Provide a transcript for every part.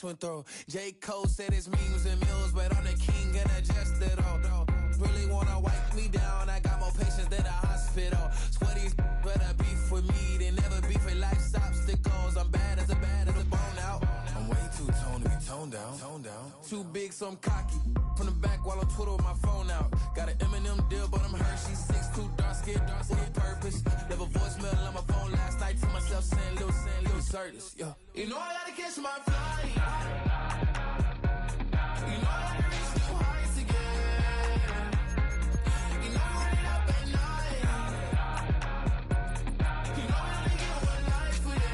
went through. J. Cole said it's memes and mules, but I'm the king and I just did all. Really wanna wipe me down, I got more patience than a hospital. Sweaty better beef with me than never beef with life's obstacles. I'm bad as a bone out. I'm way too toned to be toned down. Too big, so I'm cocky. From the back while I'm Twitter with my phone out. Got an Eminem deal, but I'm Hershey's 6'2", dark skin with purpose. Never voicemail on my phone last night to myself saying little Curtis. Yeah. You know I gotta catch my flight. You know I gotta reach new heights again. You know I'm running up at night. You know I gotta get one life for this.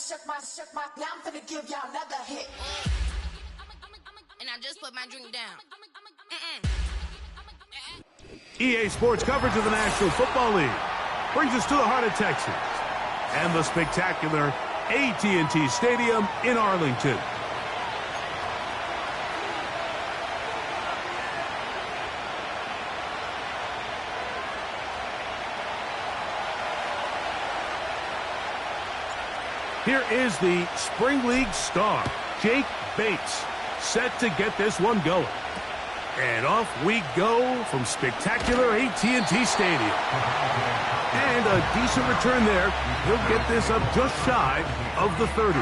Shook my, now I'm finna give y'all another hit. And I just put my drink down. EA Sports coverage of the National Football League brings us to the heart of Texas and the spectacular AT&T Stadium in Arlington. Here is the Spring League star, Jake Bates, set to get this one going. And off we go from spectacular AT&T Stadium. And a decent return there. He'll get this up just shy of the 30.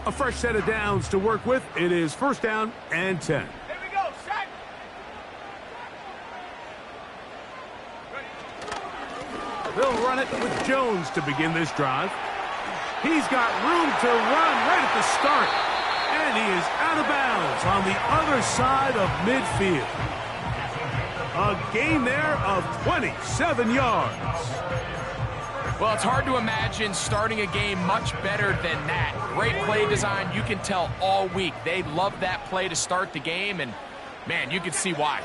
A fresh set of downs to work with. It is first down and 10. Here we go, set. They'll run it with Jones to begin this drive. He's got room to run right at the start. And he is out of bounds on the other side of midfield. A gain there of 27 yards. Well, it's hard to imagine starting a game much better than that. Great play design. You can tell all week they love that play to start the game, and, man, you can see why.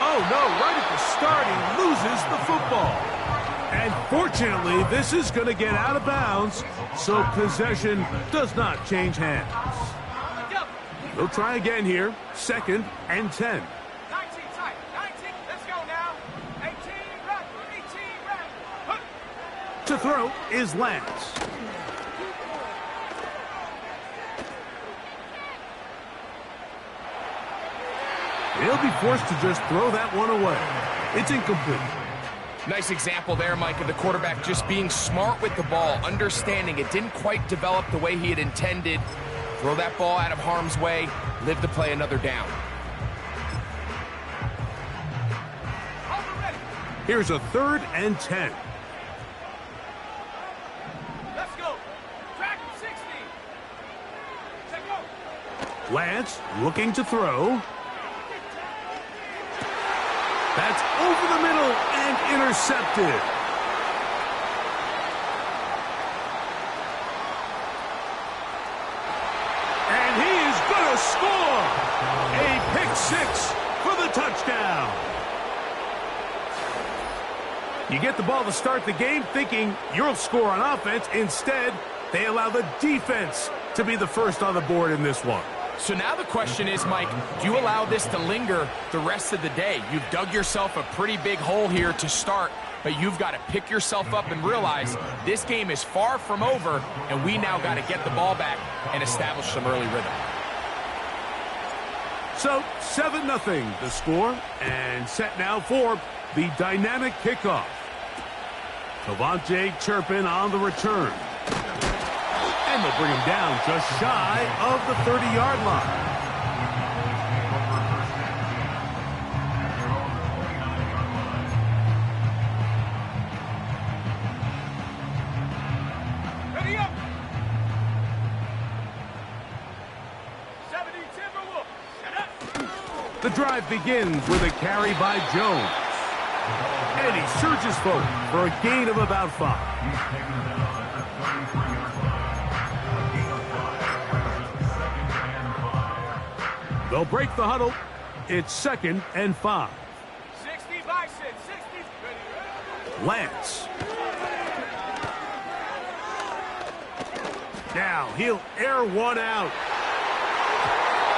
Oh, no, right at the start, he loses the football. And fortunately, this is going to get out of bounds, so possession does not change hands. They'll try again here, second and 10. To throw is Lance. He'll be forced to just throw that one away. It's incomplete. Nice example there, Mike, of the quarterback just being smart with the ball, understanding it didn't quite develop the way he had intended. Throw that ball out of harm's way, live to play another down. Here's a third and 10. Lance looking to throw. That's over the middle and intercepted. And he is going to score. A pick six for the touchdown. You get the ball to start the game thinking you'll score on offense. Instead, they allow the defense to be the first on the board in this one. So now the question is, Mike, do you allow this to linger the rest of the day? You've dug yourself a pretty big hole here to start, but you've got to pick yourself up and realize this game is far from over, and we now got to get the ball back and establish some early rhythm. So 7-0 the score, and set now for the dynamic kickoff. Cavante Turpin on the return. And they'll bring him down just shy of the 30-yard line. Ready up. The drive begins with a carry by Jones. And he surges forward for a gain of about 5. They'll break the huddle. It's 2nd and 5. 60 by 6. 60. Lance. Now he'll air one out.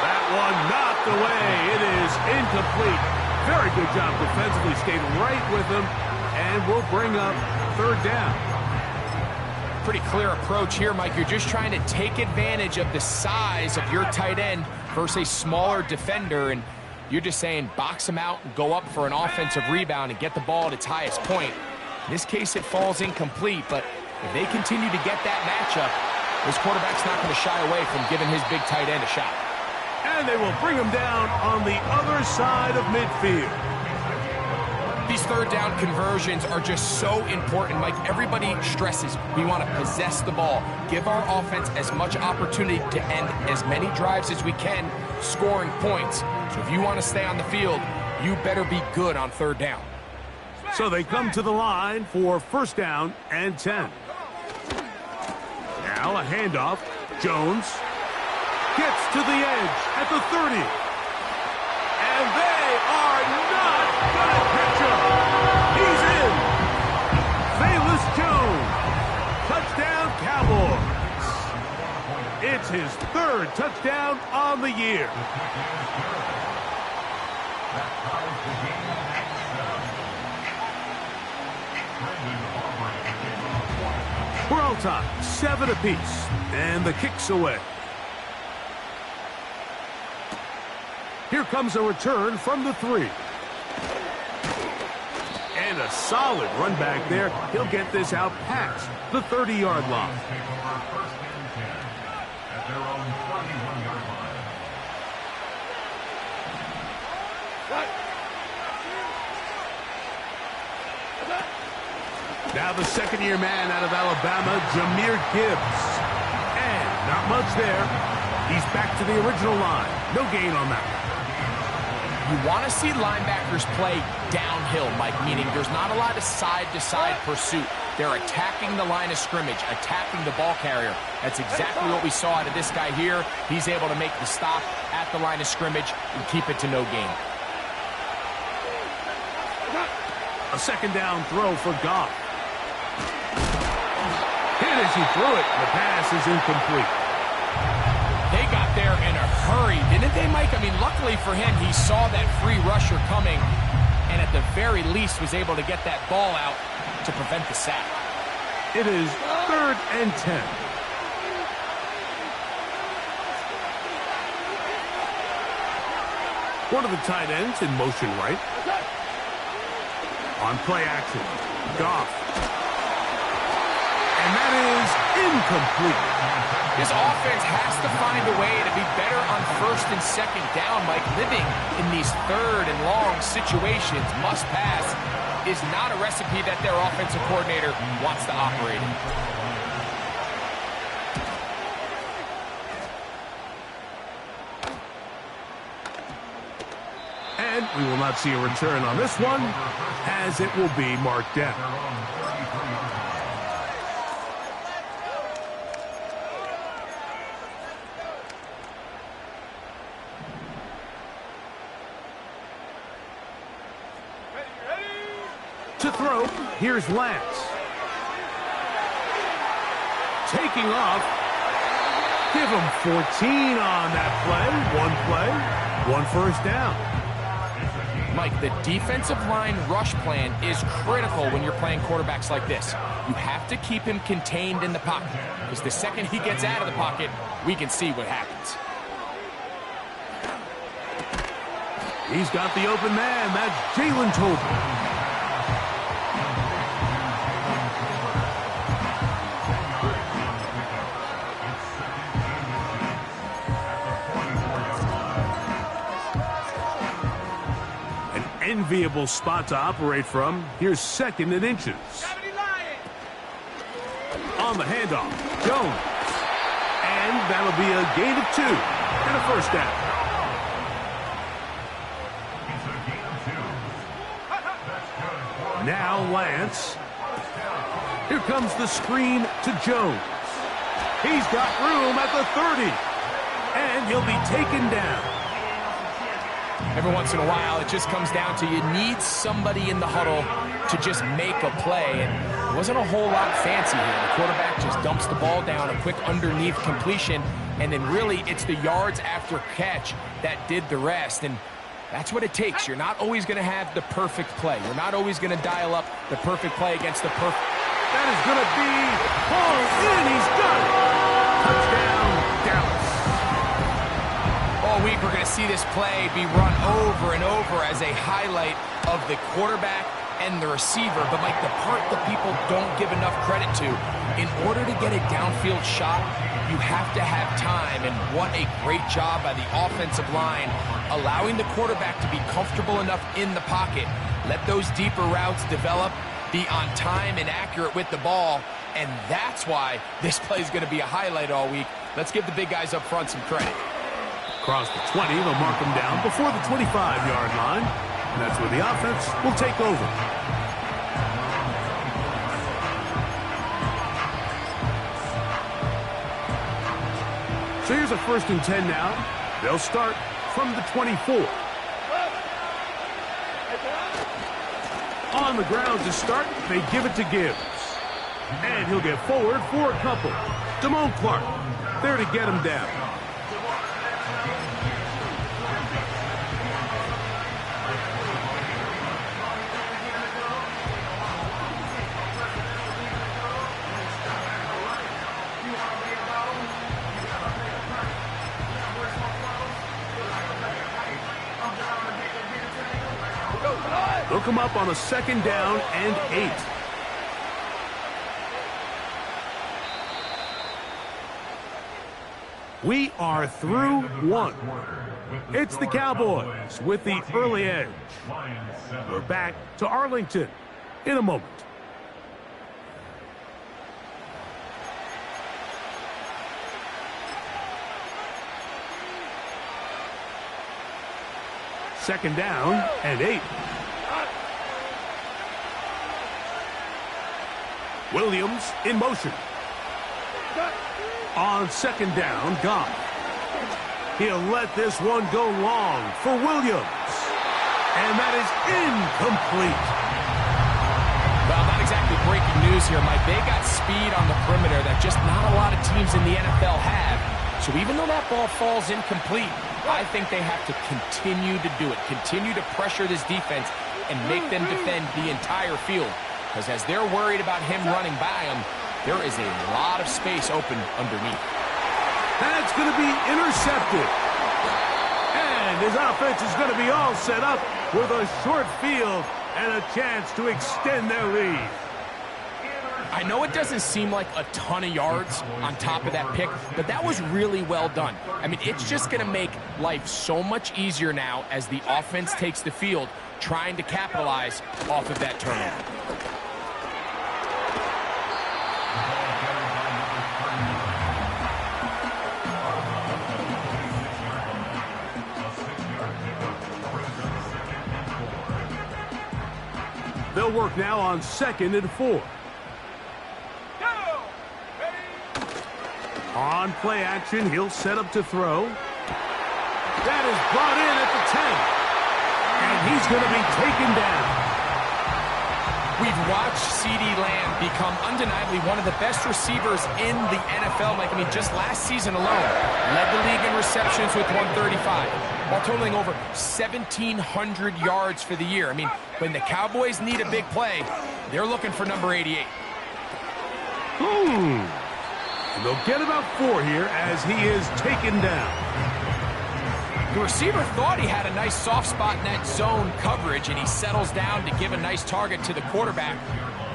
That one knocked away. It is incomplete. Very good job defensively. Stayed right with him. And will bring up 3rd down. Pretty clear approach here, Mike. You're just trying to take advantage of the size of your tight end versus a smaller defender. And you're just saying box him out and go up for an offensive rebound and get the ball at its highest point. In this case, it falls incomplete. But if they continue to get that matchup, this quarterback's not going to shy away from giving his big tight end a shot. And they will bring him down on the other side of midfield. These 3rd down conversions are just so important, Mike. Everybody stresses we want to possess the ball, give our offense as much opportunity to end as many drives as we can, scoring points. So if you want to stay on the field, you better be good on 3rd down. So they come to the line for 1st down and 10. Now a handoff. Jones gets to the edge at the 30. And they are not going to catch him. He's in. Velus Jones. Touchdown, Cowboys. It's his 3rd touchdown on the year. We're all tied, 7 apiece, and the kick's away. Here comes a return from the 3. And a solid run back there. He'll get this out past the 30-yard line. Now the 2nd-year man out of Alabama, Jahmyr Gibbs. And not much there. He's back to the original line. No gain on that. You want to see linebackers play downhill, Mike, meaning there's not a lot of side-to-side pursuit. They're attacking the line of scrimmage, attacking the ball carrier. That's exactly what we saw out of this guy here. He's able to make the stop at the line of scrimmage and keep it to no gain. A 2nd down throw for Goff. Hit as he threw it. The pass is incomplete. They got there in a hurry, didn't they, Mike? I mean, luckily for him, he saw that free rusher coming and at the very least was able to get that ball out to prevent the sack. It is 3rd and 10. One of the tight ends in motion right. On play action, Goff. And that is incomplete. This offense has to find a way to be better on 1st and 2nd down, Mike. Living in these 3rd and long situations, must pass, is not a recipe that their offensive coordinator wants to operate in. And we will not see a return on this one, as it will be marked down. To throw, here's Lance. Taking off. Give him 14 on that play. One 1st down. Mike, the defensive line rush plan is critical when you're playing quarterbacks like this. You have to keep him contained in the pocket, because the second he gets out of the pocket, we can see what happens. He's got the open man. That's Jalen Tolbert. Enviable spot to operate from. Here's 2nd and inches. On the handoff, Jones. And that'll be a gain of 2 and a first down. Now Lance. Here comes the screen to Jones. He's got room at the 30. And he'll be taken down. Every once in a while, it just comes down to you need somebody in the huddle to just make a play. And it wasn't a whole lot fancy here. The quarterback just dumps the ball down, a quick underneath completion, and then really it's the yards after catch that did the rest. And that's what it takes. You're not always going to have the perfect play. You're not always going to dial up the perfect play against the perfect. That is going to be hauled in. He's got it. Touchdown, Dallas. All week we're going to see this play be run over and over as a highlight of the quarterback and the receiver. But, Mike, the part that people don't give enough credit to, in order to get a downfield shot, you have to have time. And what a great job by the offensive line, allowing the quarterback to be comfortable enough in the pocket. Let those deeper routes develop, be on time and accurate with the ball. And that's why this play is going to be a highlight all week. Let's give the big guys up front some credit. Across the 20, they'll mark him down before the 25-yard line. And that's where the offense will take over. So here's a 1st and 10 now. They'll start from the 24. On the ground to start, they give it to Gibbs. And he'll get forward for a couple. Damone Clark there to get him down. They'll come up on a 2nd down and 8. We are through 1. It's the Cowboys with the early edge. We're back to Arlington in a moment. Second down and 8. Williams in motion. On 2nd down, Goff. He'll let this one go long for Williams. And that is incomplete. Well, not exactly breaking news here, Mike. They got speed on the perimeter that just not a lot of teams in the NFL have. So even though that ball falls incomplete, I think they have to continue to do it. Continue to pressure this defense and make them defend the entire field. Because as they're worried about him running by them, there is a lot of space open underneath. That's going to be intercepted. And his offense is going to be all set up with a short field and a chance to extend their lead. I know it doesn't seem like a ton of yards on top of that pick, but that was really well done. I mean, it's just going to make life so much easier now as the offense takes the field, trying to capitalize off of that turnover. They'll work now on 2nd and 4. On play action, he'll set up to throw. That is brought in at the 10. And he's going to be taken down. We've watched CeeDee Lamb become undeniably one of the best receivers in the NFL. Like, I mean, just last season alone, led the league in receptions with 135, while totaling over 1,700 yards for the year. I mean, when the Cowboys need a big play, they're looking for number 88. And they'll get about 4 here as he is taken down. The receiver thought he had a nice soft spot in that zone coverage, and he settles down to give a nice target to the quarterback.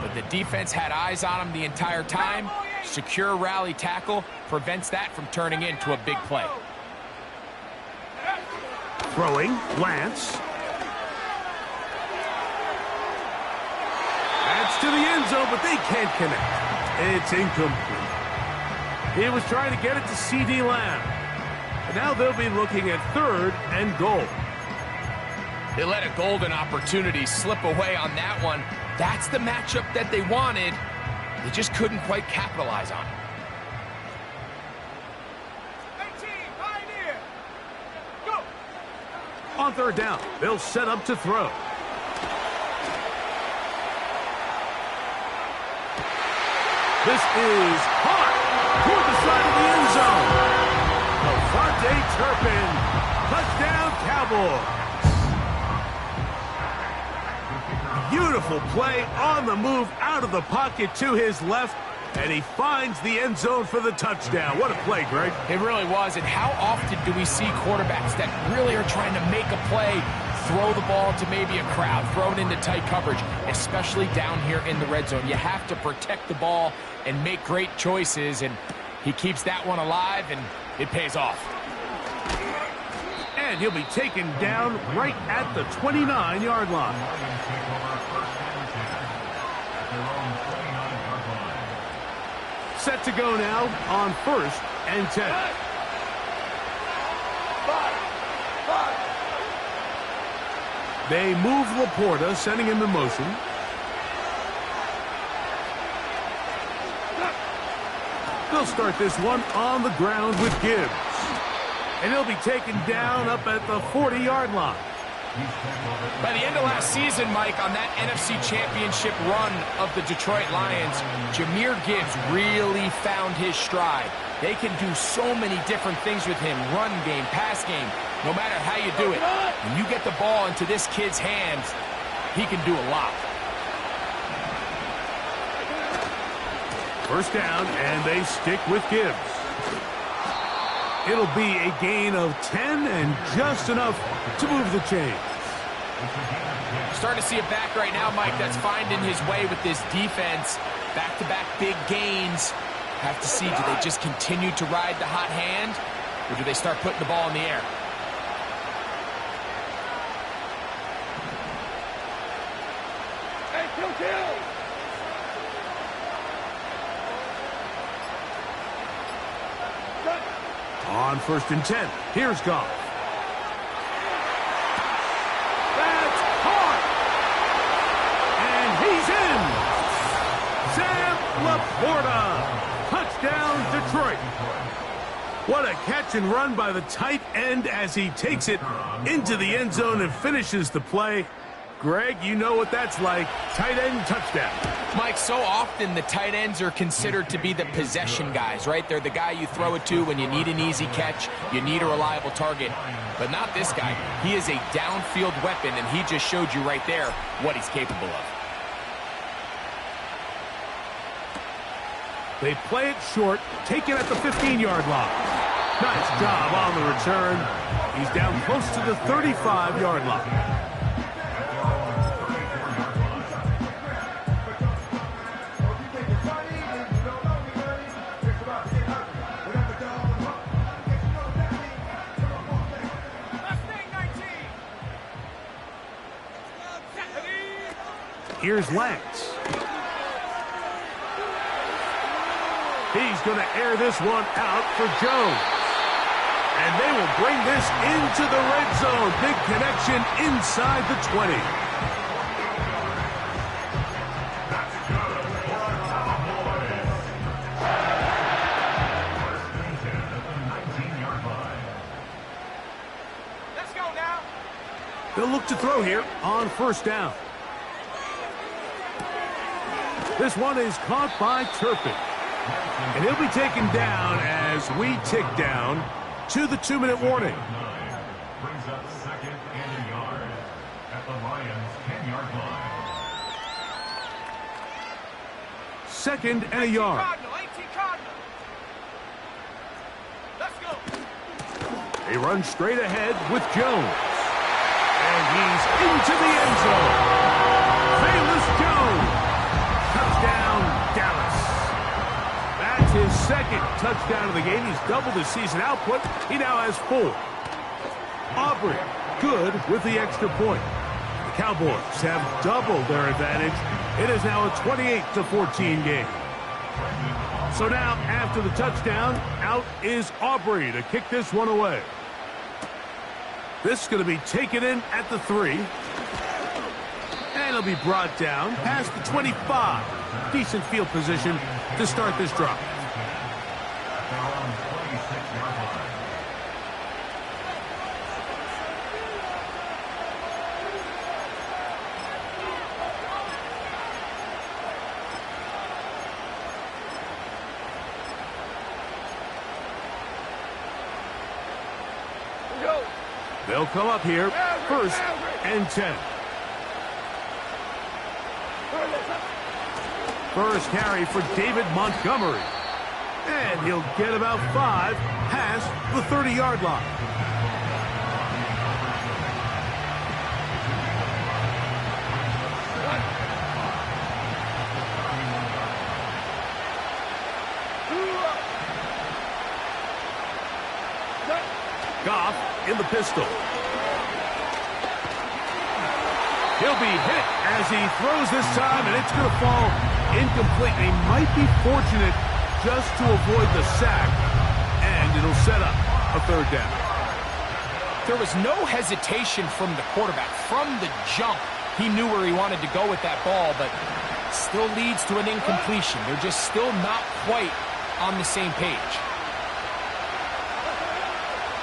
But the defense had eyes on him the entire time. Secure rally tackle prevents that from turning into a big play. Throwing, Lance. That's to the end zone, but they can't connect. It's incomplete. He was trying to get it to C.D. Lamb. And now they'll be looking at 3rd and goal. They let a golden opportunity slip away on that one. That's the matchup that they wanted. They just couldn't quite capitalize on it. 18, Pioneer. Go. On 3rd down, they'll set up to throw. This is hot toward the side of the end zone. Devontae Turpin, touchdown Cowboys. Beautiful play on the move out of the pocket to his left, and he finds the end zone for the touchdown. What a play, Greg. It really was, and how often do we see quarterbacks that really are trying to make a play, throw the ball to maybe a crowd, throw it into tight coverage, especially down here in the red zone. You have to protect the ball and make great choices, and he keeps that one alive, and it pays off. And he'll be taken down right at the 29-yard line. Set to go now on 1st and 10. They move Laporta, sending him in motion. They'll start this one on the ground with Gibbs. And he'll be taken down up at the 40-yard line. By the end of last season, Mike, on that NFC Championship run of the Detroit Lions, Jahmyr Gibbs really found his stride. They can do so many different things with him, run game, pass game, no matter how you do it. When you get the ball into this kid's hands, he can do a lot. 1st down, and they stick with Gibbs. It'll be a gain of 10 and just enough to move the chains. Starting to see a back right now, Mike, that's finding his way with this defense. Back-to-back big gains. Have to see, do they just continue to ride the hot hand, or do they start putting the ball in the air? On 1st and 10, here's Goff. That's caught! And he's in! Sam Laporta! Touchdown, Detroit! What a catch and run by the tight end as he takes it into the end zone and finishes the play. Greg, you know what that's like. Tight end touchdown. Mike, so often the tight ends are considered to be the possession guys, right? They're the guy you throw it to when you need an easy catch, you need a reliable target. But not this guy. He is a downfield weapon, and he just showed you right there what he's capable of. They play it short, take it at the 15-yard line. Nice job on the return. He's down close to the 35-yard line. Here's Lance. He's going to air this one out for Jones. And they will bring this into the red zone. Big connection inside the 20. Let's go now. They'll look to throw here on 1st down. This one is caught by Turpin. And he'll be taken down as we tick down to the 2-minute warning. Brings up 2nd and a yard at the Lions' 10-yard line. 2nd and a yard. Cardinal, 18 Cardinal. Let's go. They run straight ahead with Jones. And he's into the end zone. Velus Jones. Touchdown, Dallas. That's his second touchdown of the game. He's doubled his season output. He now has 4. Aubrey, good with the extra point. The Cowboys have doubled their advantage. It is now a 28-14 game. So now, after the touchdown, out is Aubrey to kick this one away. This is going to be taken in at the 3. And it'll be brought down past the 25. Decent field position to start this drive. They'll come up here, 1st and 10. First carry for David Montgomery. And he'll get about 5 past the 30-yard line. Goff in the pistol. He'll be hit as he throws this time, and it's going to fall incomplete. He might be fortunate just to avoid the sack, and it'll set up a 3rd down. There was no hesitation from the quarterback. From the jump, he knew where he wanted to go with that ball, but still leads to an incompletion. They're just still not quite on the same page.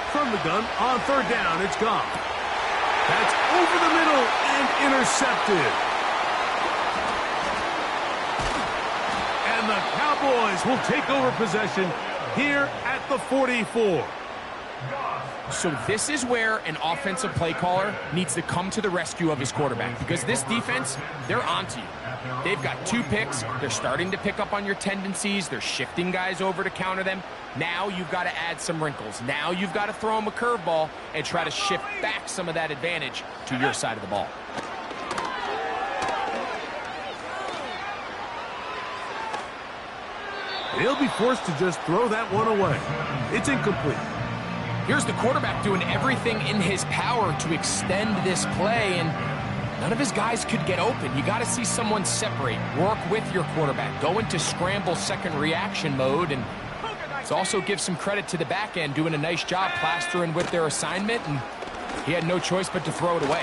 From the gun, on 3rd down, it's gone. That's over the middle and intercepted. And the Cowboys will take over possession here at the 44. So this is where an offensive play caller needs to come to the rescue of his quarterback, because this defense, they're onto you. They've got 2 picks. They're starting to pick up on your tendencies. They're shifting guys over to counter them. Now you've got to add some wrinkles. Now you've got to throw them a curveball and try to shift back some of that advantage to your side of the ball. He'll be forced to just throw that one away. It's incomplete. Here's the quarterback doing everything in his power to extend this play, and none of his guys could get open. You got to see someone separate, work with your quarterback, go into scramble second reaction mode, and let's also give some credit to the back end doing a nice job plastering with their assignment, and he had no choice but to throw it away.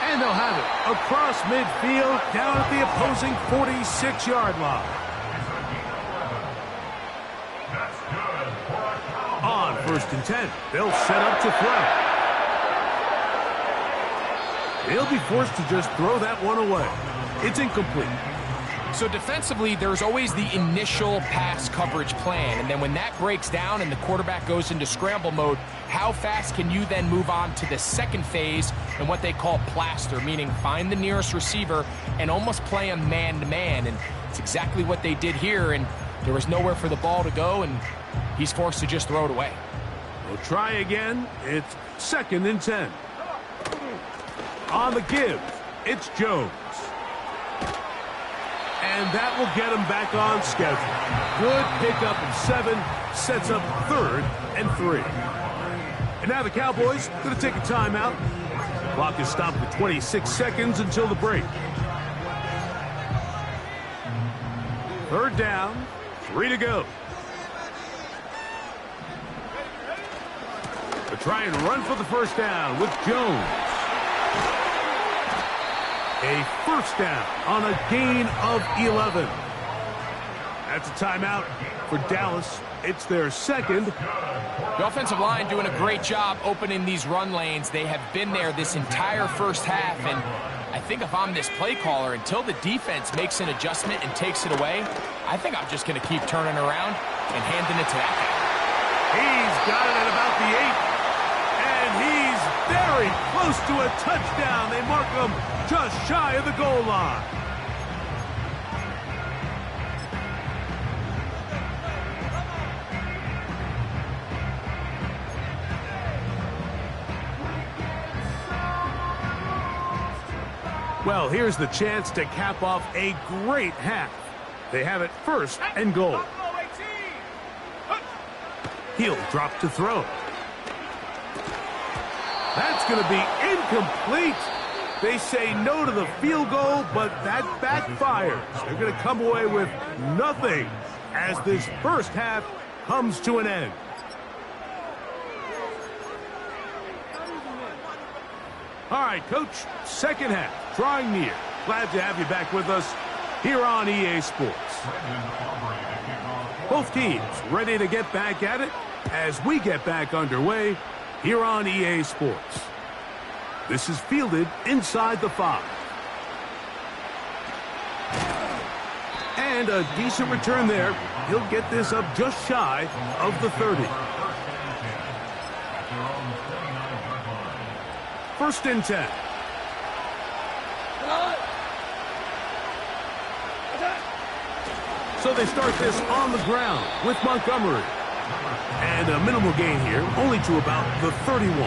And they'll have it across midfield down at the opposing 46-yard line. On 1st and 10, they'll set up to throw. He'll be forced to just throw that one away. It's incomplete. So defensively, there's always the initial pass coverage plan, and then when that breaks down and the quarterback goes into scramble mode, how fast can you then move on to the second phase and what they call plaster, meaning find the nearest receiver and almost play him man-to-man, and it's exactly what they did here, and there was nowhere for the ball to go, and he's forced to just throw it away. We'll try again. It's 2nd and 10. On the give, it's Jones. And that will get him back on schedule. Good pickup in 7, sets up 3rd and 3. And now the Cowboys going to take a timeout. Clock is stopped at 26 seconds until the break. 3rd down, 3 to go. They'll try and run for the 1st down with Jones. A 1st down on a gain of 11. That's a timeout for Dallas. It's their 2nd. The offensive line doing a great job opening these run lanes. They have been there this entire first half, and I think if I'm this play caller, until the defense makes an adjustment and takes it away, I think I'm just going to keep turning around and handing it to that guy. He's got it at about the 8. And he's very close to a touchdown. They mark him just shy of the goal line. Well, here's the chance to cap off a great half. They have it first and goal. He'll drop to throw. That's going to be incomplete. They say no to the field goal, but that backfires. They're going to come away with nothing as this first half comes to an end. All right, Coach, second half, drawing near. Glad to have you back with us here on EA Sports. Both teams ready to get back at it as we get back underway here on EA Sports. This is fielded inside the 5. And a decent return there. He'll get this up just shy of the 30. First and 10. So they start this on the ground with Montgomery. And a minimal gain here, only to about the 31.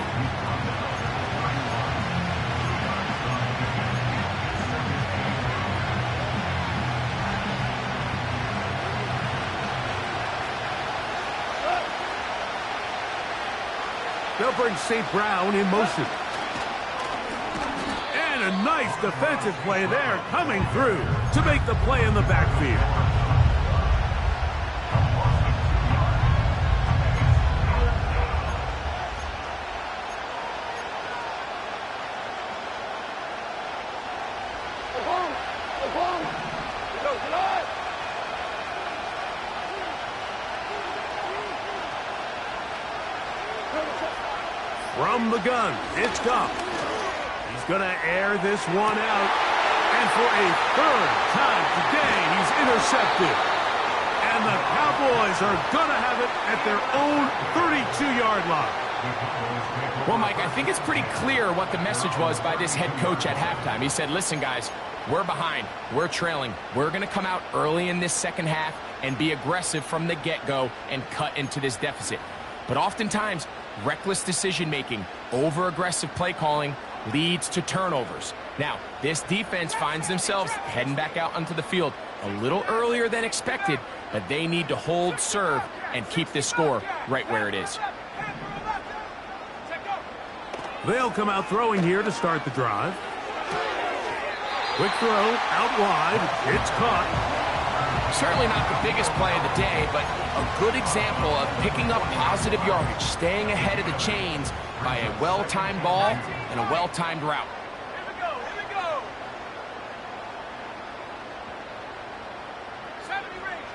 They'll bring St. Brown in motion. And a nice defensive play there coming through to make the play in the backfield. From the gun, it's Goff. He's going to air this one out. And for a third time today, he's intercepted. And the Cowboys are going to have it at their own 32-yard line. Well, Mike, I think it's pretty clear what the message was by this head coach at halftime. He said, listen, guys, we're behind. We're trailing. We're going to come out early in this second half and be aggressive from the get-go and cut into this deficit. But oftentimes, reckless decision-making, over-aggressive play calling leads to turnovers. Now, this defense finds themselves heading back out onto the field a little earlier than expected, but they need to hold serve and keep this score right where it is. They'll come out throwing here to start the drive. Quick throw, out wide, it's caught. Certainly not the biggest play of the day, but a good example of picking up positive yardage, staying ahead of the chains by a well-timed ball and a well-timed route. Here we go. 70 range.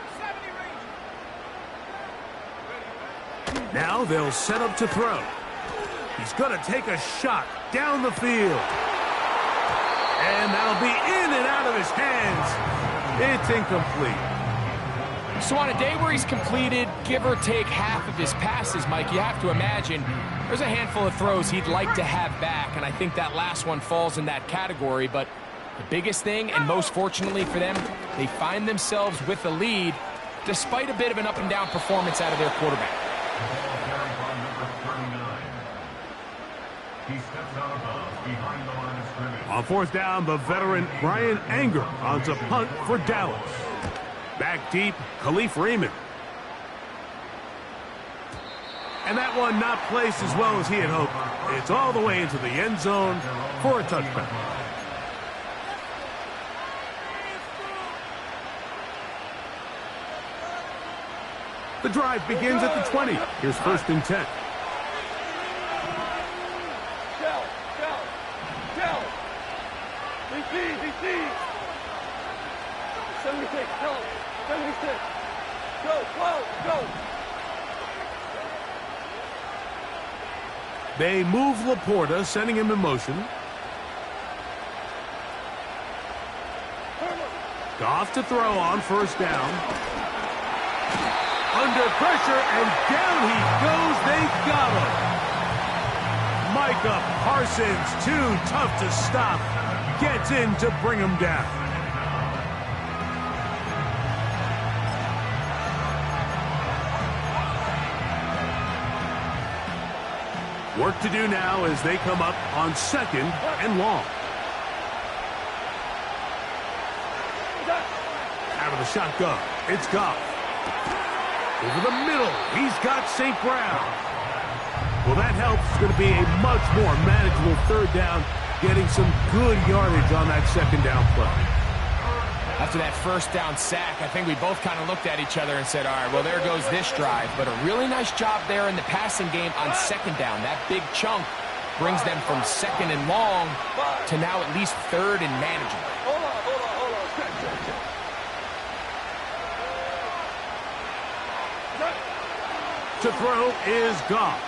Now they'll set up to throw. He's going to take a shot down the field. And that'll be in and out of his hands. It's incomplete. So on a day where he's completed, give or take half of his passes, Mike, you have to imagine there's a handful of throws he'd like to have back, and I think that last one falls in that category. But the biggest thing, and most fortunately for them, they find themselves with a lead despite a bit of an up-and-down performance out of their quarterback. On fourth down, the veteran Brian Anger on to punt for Dallas. Back deep, Khalif Raymond. And that one not placed as well as he had hoped. It's all the way into the end zone for a touchback. The drive begins at the 20. Here's first and 10. DC. 76, go. 76. Go. They move Laporta, sending him in motion. Goff to throw on first down. Under pressure, and down he goes. They got him. Micah Parsons, too tough to stop. Gets in to bring him down. Work to do now as they come up on second and long. Out of the shotgun, it's Goff. Over the middle, he's got St. Brown. Well, that helps. It's going to be a much more manageable third down, getting some good yardage on that second down play. After that first down sack, I think we both kind of looked at each other and said, all right, well, there goes this drive. But a really nice job there in the passing game on second down. That big chunk brings them from second and long to now at least third and manageable. Hold on. To throw is Goff.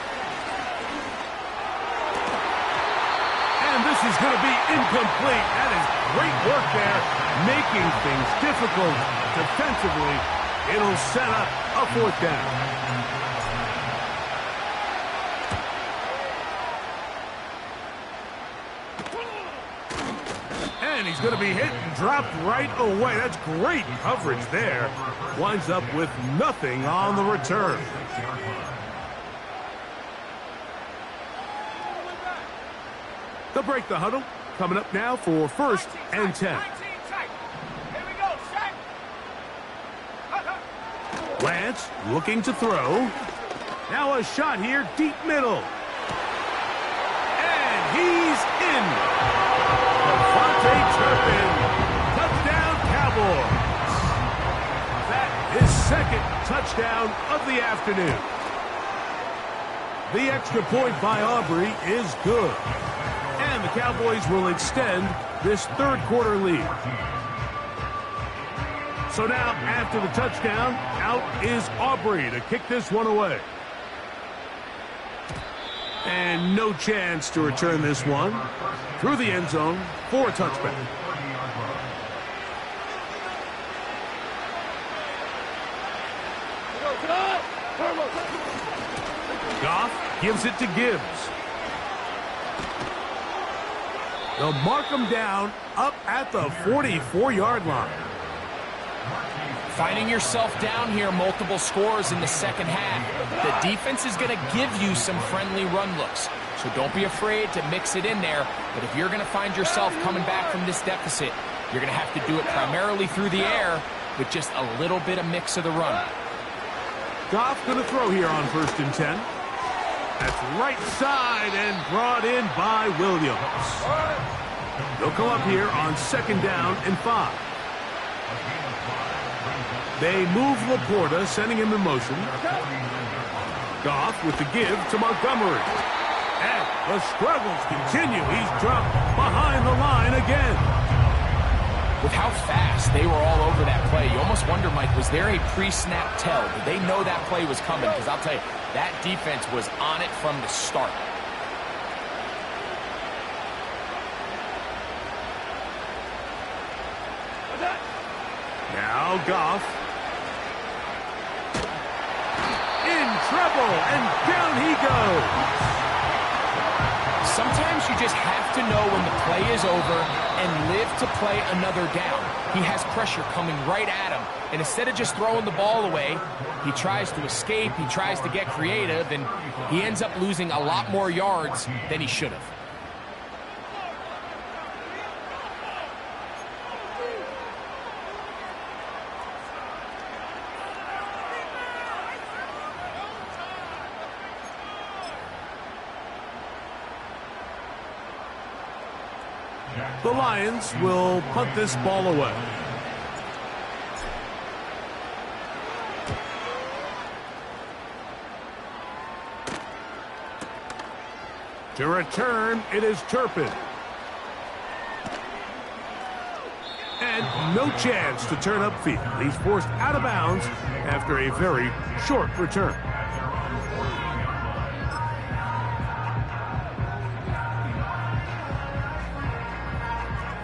And this is going to be incomplete. That is great work there, making things difficult defensively. It'll set up a fourth down. And he's going to be hit and dropped right away. That's great coverage there. Winds up with nothing on the return. They'll break the huddle. Coming up now for 1st and 10. Lance looking to throw. Now a shot here, deep middle. And he's in. Turpin, touchdown Cowboys. That is second touchdown of the afternoon. The extra point by Aubrey is good. And the Cowboys will extend this third quarter lead. So now, after the touchdown, out is Aubrey to kick this one away. And no chance to return this one through the end zone for a touchback. Goff gives it to Gibbs. They'll mark him down up at the 44-yard line. Finding yourself down here, multiple scores in the second half. The defense is going to give you some friendly run looks. So don't be afraid to mix it in there. But if you're going to find yourself coming back from this deficit, you're going to have to do it primarily through the air with just a little bit of mix of the run. Goff going to throw here on 1st and 10. That's right side and brought in by Williams. They'll come up here on 2nd down and 5. They move Laporta, sending him in motion. Goff with the give to Montgomery. And the struggles continue. He's dropped behind the line again. With how fast they were all over that play, you almost wonder, Mike, was there a pre-snap tell? Did they know that play was coming? Because I'll tell you, that defense was on it from the start. Now Goff. In trouble, and down he goes. Sometimes you just have to know when the play is over and live to play another down. He has pressure coming right at him, and instead of just throwing the ball away, he tries to escape, he tries to get creative, and he ends up losing a lot more yards than he should have. The Lions will punt this ball away. To return, it is Turpin. And no chance to turn upfield. He's forced out of bounds after a very short return.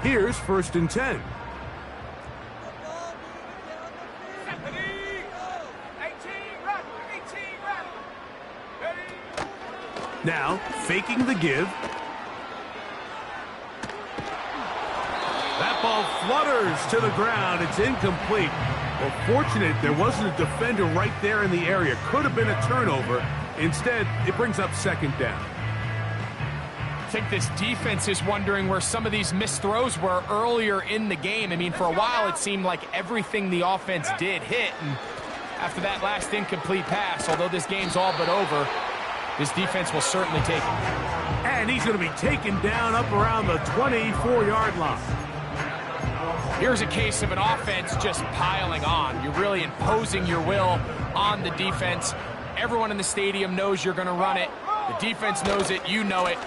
Here's 1st and 10. Now, faking the give. That ball flutters to the ground. It's incomplete. Well, fortunate there wasn't a defender right there in the area. Could have been a turnover. Instead, it brings up 2nd down. think this defense is wondering where some of these missed throws were earlier in the game. I mean, for a while it seemed like everything the offense did hit, and after that last incomplete pass, although this game's all but over, this defense will certainly take it. And he's going to be taken down up around the 24-yard line. Here's a case of an offense just piling on. You're really imposing your will on the defense. Everyone in the stadium knows you're going to run it. The defense knows it, you know it.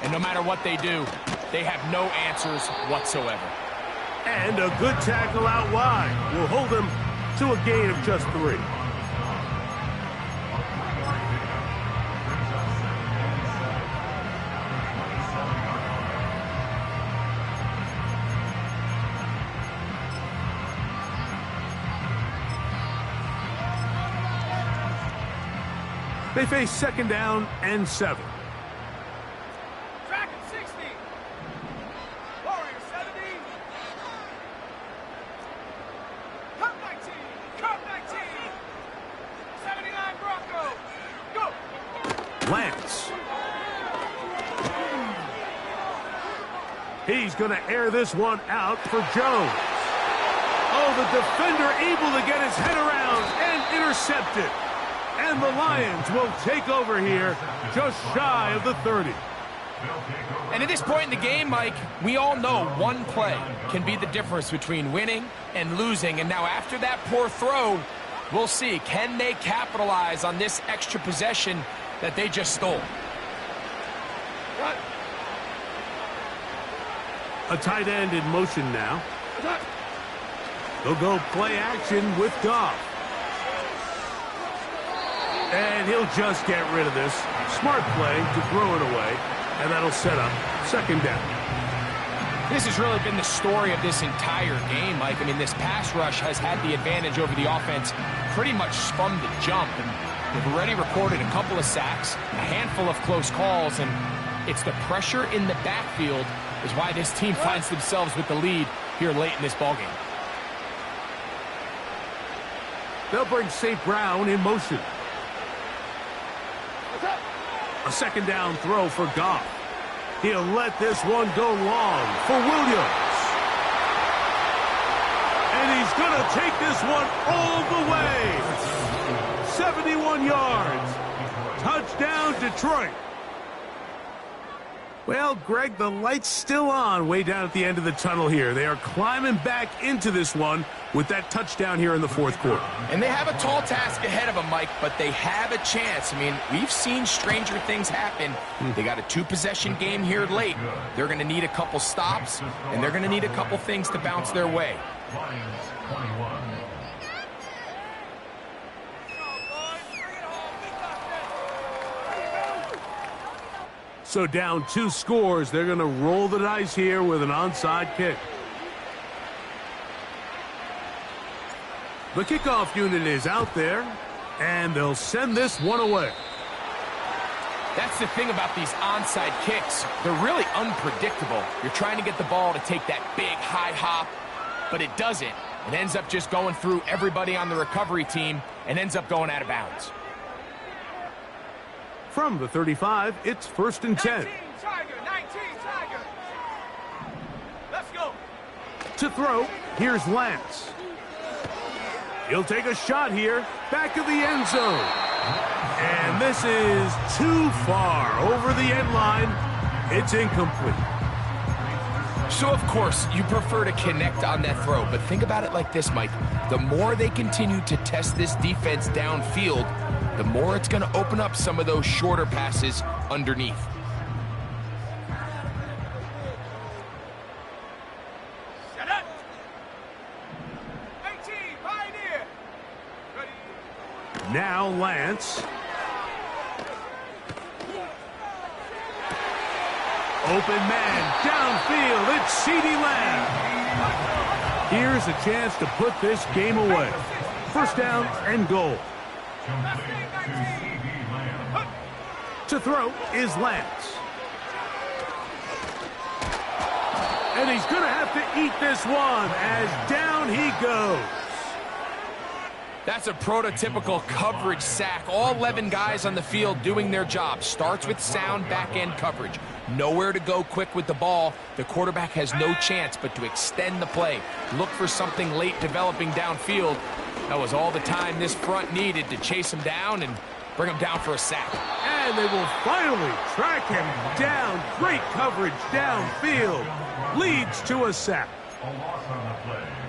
And no matter what they do, they have no answers whatsoever. And a good tackle out wide will hold them to a gain of just 3. They face 2nd down and 7. Track at 60. Warrior 70. Cut 19. Cut 19. 79 Bronco. Go. Lance. He's going to air this one out for Jones. Oh, the defender able to get his head around and intercept it. And the Lions will take over here just shy of the 30. And at this point in the game, Mike, we all know one play can be the difference between winning and losing. And now after that poor throw, we'll see. Can they capitalize on this extra possession that they just stole? A tight end in motion now. They'll go play action with Goff. And he'll just get rid of this. Smart play to throw it away. And that'll set up 2nd down. This has really been the story of this entire game, Mike. I mean, this pass rush has had the advantage over the offense pretty much from the jump. And they've already recorded a couple of sacks, a handful of close calls, and it's the pressure in the backfield is why this team finds themselves with the lead here late in this ballgame. They'll bring St. Brown in motion. A 2nd down throw for Goff. He'll let this one go long for Williams. And he's going to take this one all the way. 71 yards. Touchdown, Detroit. Well, Greg, the light's still on way down at the end of the tunnel here. They are climbing back into this one with that touchdown here in the 4th quarter. And they have a tall task ahead of them, Mike, but they have a chance. I mean, we've seen stranger things happen. They got a 2-possession game here late. They're going to need a couple stops, and they're going to need a couple things to bounce their way. Lions 21. So down 2 scores, they're going to roll the dice here with an onside kick. The kickoff unit is out there, and they'll send this one away. That's the thing about these onside kicks. They're really unpredictable. You're trying to get the ball to take that big high hop, but it doesn't. It ends up just going through everybody on the recovery team and ends up going out of bounds. From the 35, it's 1st and 10. 19 Tiger. 19 Tiger. Let's go. To throw, here's Lance. He'll take a shot here, back of the end zone. And this is too far over the end line. It's incomplete. So, of course, you prefer to connect on that throw, but think about it like this, Mike. The more they continue to test this defense downfield, the more it's going to open up some of those shorter passes underneath. Set up. 18 Pioneer. Ready. Now Lance. Open man, downfield, it's CeeDee Lamb. Here's a chance to put this game away. 1st down and goal. To throw is Lance. And he's going to have to eat this one as down he goes. That's a prototypical coverage sack. All 11 guys on the field doing their job. Starts with sound back-end coverage. Nowhere to go quick with the ball. The quarterback has no chance but to extend the play. Look for something late developing downfield. That was all the time this front needed to chase him down and bring him down for a sack. And they will finally track him down. Great coverage downfield. Leads to a sack.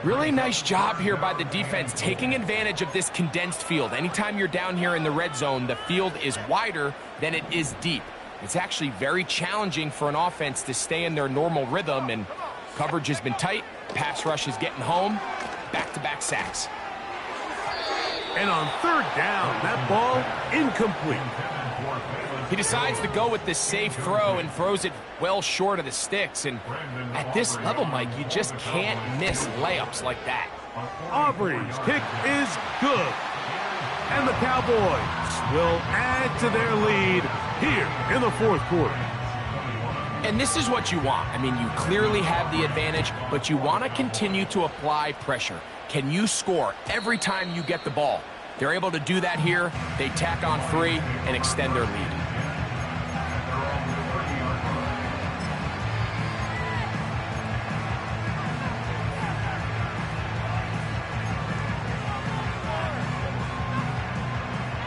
Really nice job here by the defense, taking advantage of this condensed field. Anytime you're down here in the red zone, the field is wider than it is deep. It's actually very challenging for an offense to stay in their normal rhythm, and coverage has been tight. Pass rush is getting home. Back-to-back sacks. And on third down, that ball incomplete. He decides to go with this safe throw and throws it well short of the sticks. And at this level, Mike, you just can't miss layups like that. Aubrey's kick is good. And the Cowboys will add to their lead here in the fourth quarter. And this is what you want. I mean, you clearly have the advantage, but you want to continue to apply pressure. Can you score every time you get the ball? They're able to do that here. They tack on 3 and extend their lead.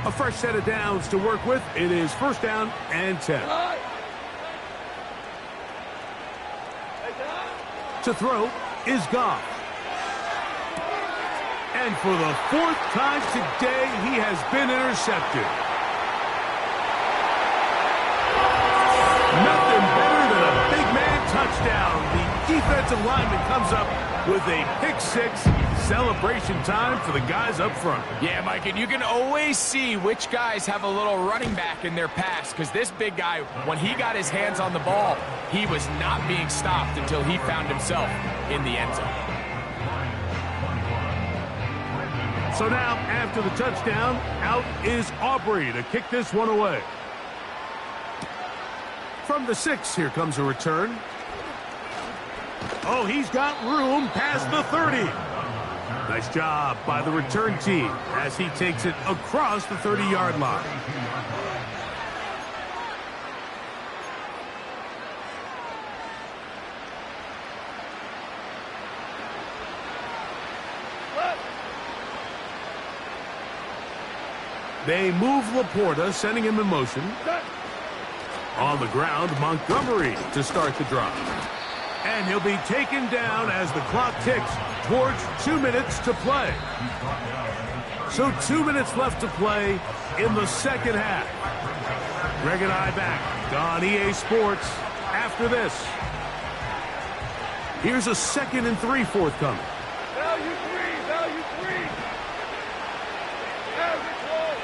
A fresh set of downs to work with. It is first down and 10. To throw is Goff. And for the 4th time today, he has been intercepted. Nothing better than a big man touchdown. The defensive lineman comes up with a pick-6. Celebration time for the guys up front. Yeah, Mike, and you can always see which guys have a little running back in their pass, because this big guy, when he got his hands on the ball, he was not being stopped until he found himself in the end zone. So now, after the touchdown, out is Aubrey to kick this one away. From the 6, here comes a return. Oh, he's got room past the 30. Nice job by the return team as he takes it across the 30-yard line. They move Laporta, sending him in motion. On the ground, Montgomery to start the drive. And he'll be taken down as the clock ticks towards 2 minutes to play. So 2 minutes left to play in the second half. Greg and I back on EA Sports after this. Here's a 2nd and 3 forthcoming. Value 3, value 3. Average roll.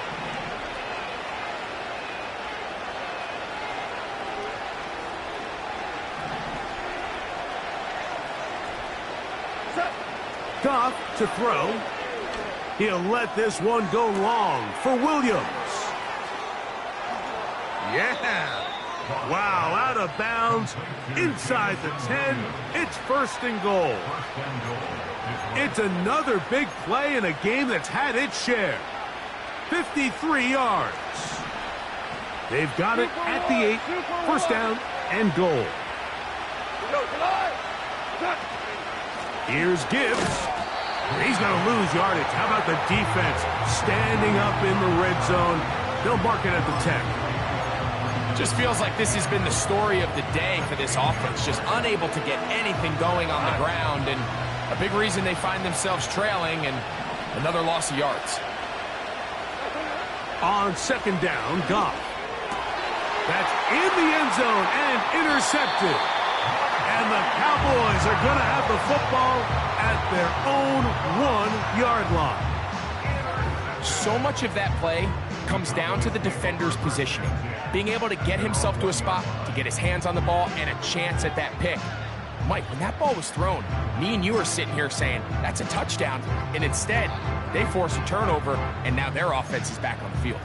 Goff to throw. He'll let this one go long for Williams. Yeah. Wow, out of bounds, inside the 10. It's 1st and goal. It's another big play in a game that's had its share. 53 yards. They've got it at the 8. 1st down and goal. Here's Gibbs. He's going to lose yardage. How about the defense standing up in the red zone? They'll mark it at the 10. Just feels like this has been the story of the day for this offense. Just unable to get anything going on the ground, and a big reason they find themselves trailing, and another loss of yards. On 2nd down, Goff. That's in the end zone and intercepted. And the Cowboys are going to have the football at their own 1-yard line. So much of that play comes down to the defender's positioning. Being able to get himself to a spot, to get his hands on the ball, and a chance at that pick. Mike, when that ball was thrown, me and you are sitting here saying, that's a touchdown. And instead, they force a turnover, and now their offense is back on the field.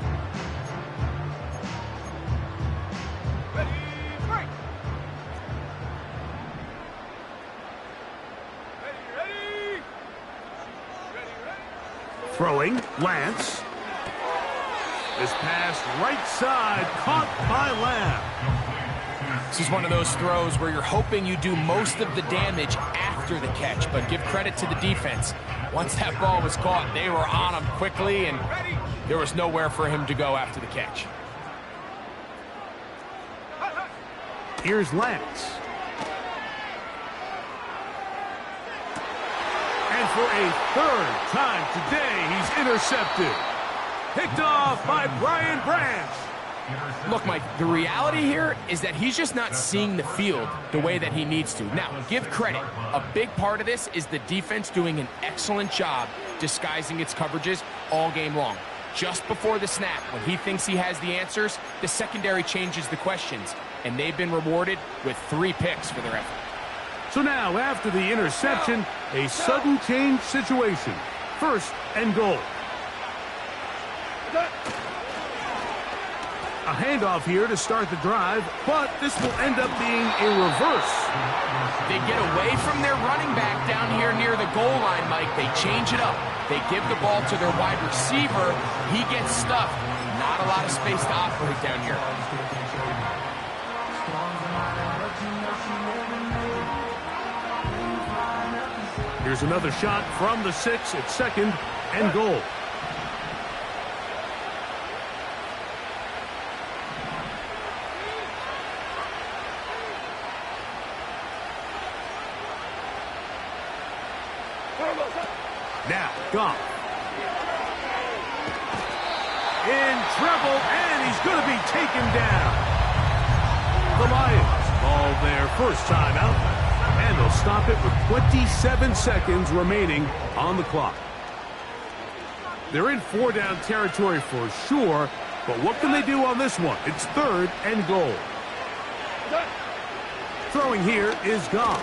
Ready, break. Ready, ready. Ready, ready. Throwing, Lance. This pass right side, caught by Lamb. This is one of those throws where you're hoping you do most of the damage after the catch, but give credit to the defense. Once that ball was caught, they were on him quickly, and there was nowhere for him to go after the catch. Here's Lance. And for a third time today, he's intercepted. Picked off by Brian Branch. Look, Mike, the reality here is that he's just not seeing the field the way that he needs to. Now, give credit. A big part of this is the defense doing an excellent job disguising its coverages all game long. Just before the snap, when he thinks he has the answers, the secondary changes the questions, and they've been rewarded with 3 picks for their effort. So now, after the interception, a sudden change situation. 1st and goal. A handoff here to start the drive, but this will end up being a reverse. They get away from their running back down here near the goal line, Mike. They change it up. They give the ball to their wide receiver. He gets stuffed. Not a lot of space to operate down here. Here's another shot from the 6 at 2nd and goal. Now, Goff. In trouble, and he's going to be taken down. The Lions call their first timeout, and they'll stop it with 27 seconds remaining on the clock. They're in 4-down territory for sure, but what can they do on this one? It's 3rd and goal. Throwing here is Goff.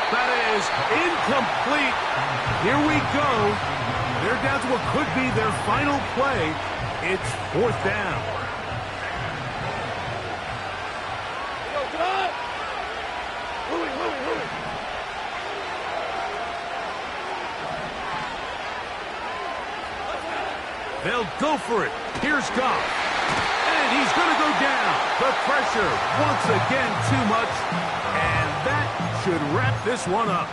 That is incomplete. Here we go. They're down to what could be their final play. It's 4th down. They'll go for it. Here's Goff. And he's going to go down. The pressure once again too much. And that should wrap this one up.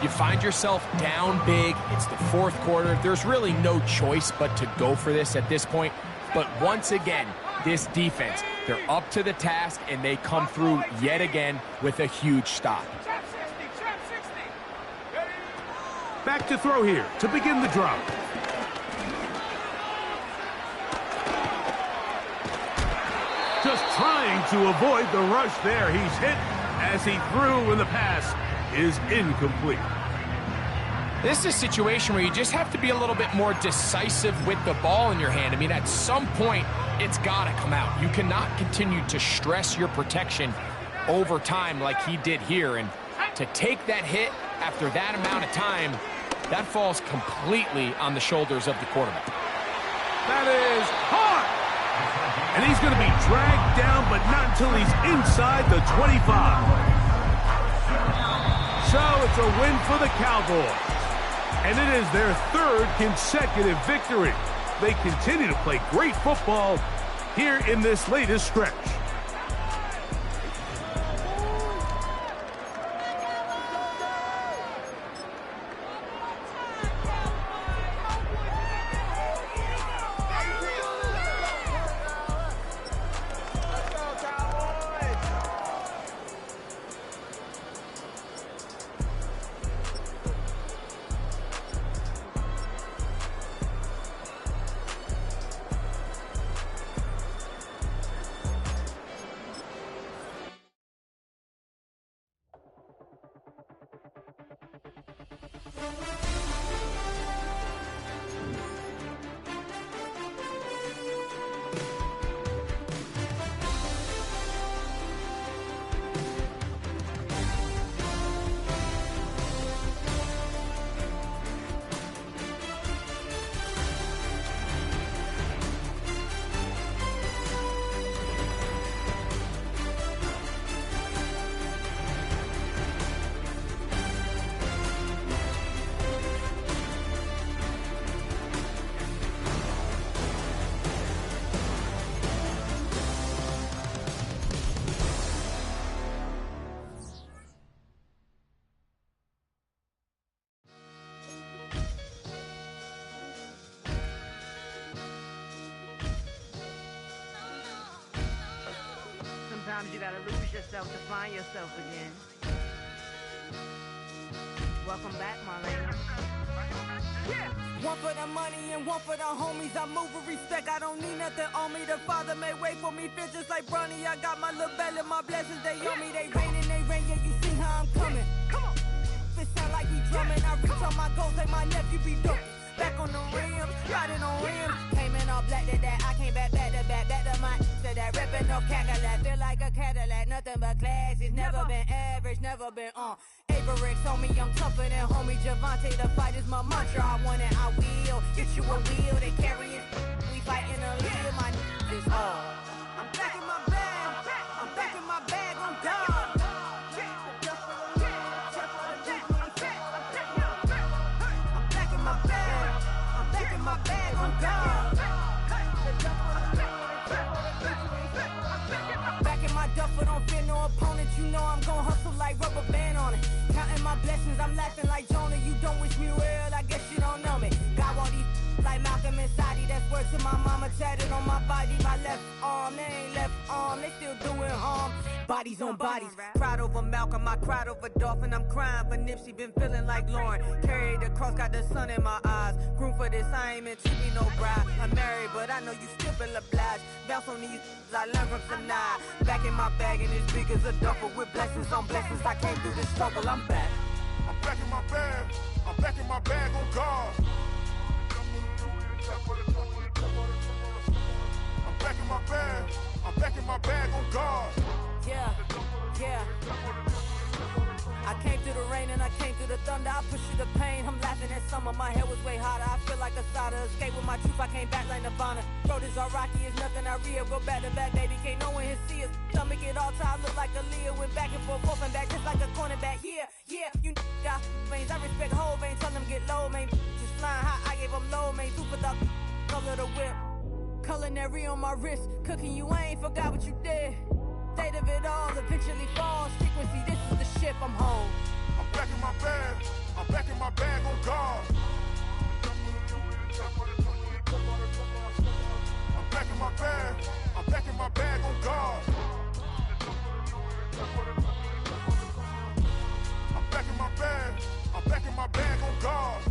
You find yourself down big. It's the 4th quarter. There's really no choice but to go for this at this point. But once again, this defense, they're up to the task, and they come through yet again with a huge stop. Back to throw here to begin the drive. Just trying to avoid the rush there. He's hit as he threw, and the pass is incomplete. This is a situation where you just have to be a little bit more decisive with the ball in your hand. I mean, at some point, it's got to come out. You cannot continue to stress your protection over time like he did here. And to take that hit after that amount of time, that falls completely on the shoulders of the quarterback. That is hard. And he's going to be dragged down, but not until he's inside the 25. So it's a win for the Cowboys. And it is their 3rd consecutive victory. They continue to play great football here in this latest stretch. Sometimes you gotta lose yourself to find yourself again. Welcome back, Marlena. Yeah. One for the money and one for the homies. I move with respect, I don't need nothing on me. The Father may wait for me, feel just like Bronny. I got my little belly, my blessings, they on me. They rain, yeah, you see how I'm coming. Come on. It sound like we drumming. I reach on my goals, like my nephew be dope. Back on the rims, riding on rims. Came in all black to that, I came back to my to that ripping no Cadillac. Feel like a Cadillac, nothing but class. It's never been average, never been on. Averix on me, I'm tougher than homie Javante. The fight is my mantra, I want it, I will. Get you a wheel, they carry it. We fighting a little, my is all. I'm back in my bag, I'm back in my bag, on God. My bag on God. Back in my duffel, don't fear no opponent. You know I'm gon' hustle like rubber band on it. Counting my blessings, I'm laughing like Jonah. You don't wish me well, I guess you don't know me. Got all these like Malcolm and Sadie. That's word to my mama, tatted on my body. My left arm, they ain't left arm, they still doing harm. Bodies on bodies, cried over Malcolm, I cried over Dolphin. I'm crying for Nipsey, been feeling like Lauren. Carried the cross, got the sun in my eyes. Groom for this, I ain't meant to be no bride. I'm married, but I know you still feel obliged. Bounce on these, I learned from Sanaa. Back in my bag and as big as a duffel. With blessings on blessings, I came through this struggle, I'm back. I'm back in my bag, I'm back in my bag on God. I'm back in my bag, I'm back in my bag on God. Yeah, yeah. I came through the rain and I came through the thunder. I pushed through the pain, I'm laughing at summer. My hair was way hotter, I feel like a soda. Escape with my truth, I came back like Nirvana. Road is all rocky, it's nothing I real. Go back to back, baby, can't no one here see us. Stomach it all time, look like a Leah. Went back and forth and back, just like a cornerback. Yeah, yeah, you got veins, I respect whole veins. Tell them get low, man. Just flying high, I gave them low, man. Two for the color of the whip. Culinary on my wrist, cooking you, I ain't forgot what you did. State of it all, eventually falls. Frequency, this is the ship, I'm home. I'm back in my bag, I'm back in my bag on God. I'm back in my bag, I'm back in my bag on God. I'm back in my bag, I'm back in my bag on God.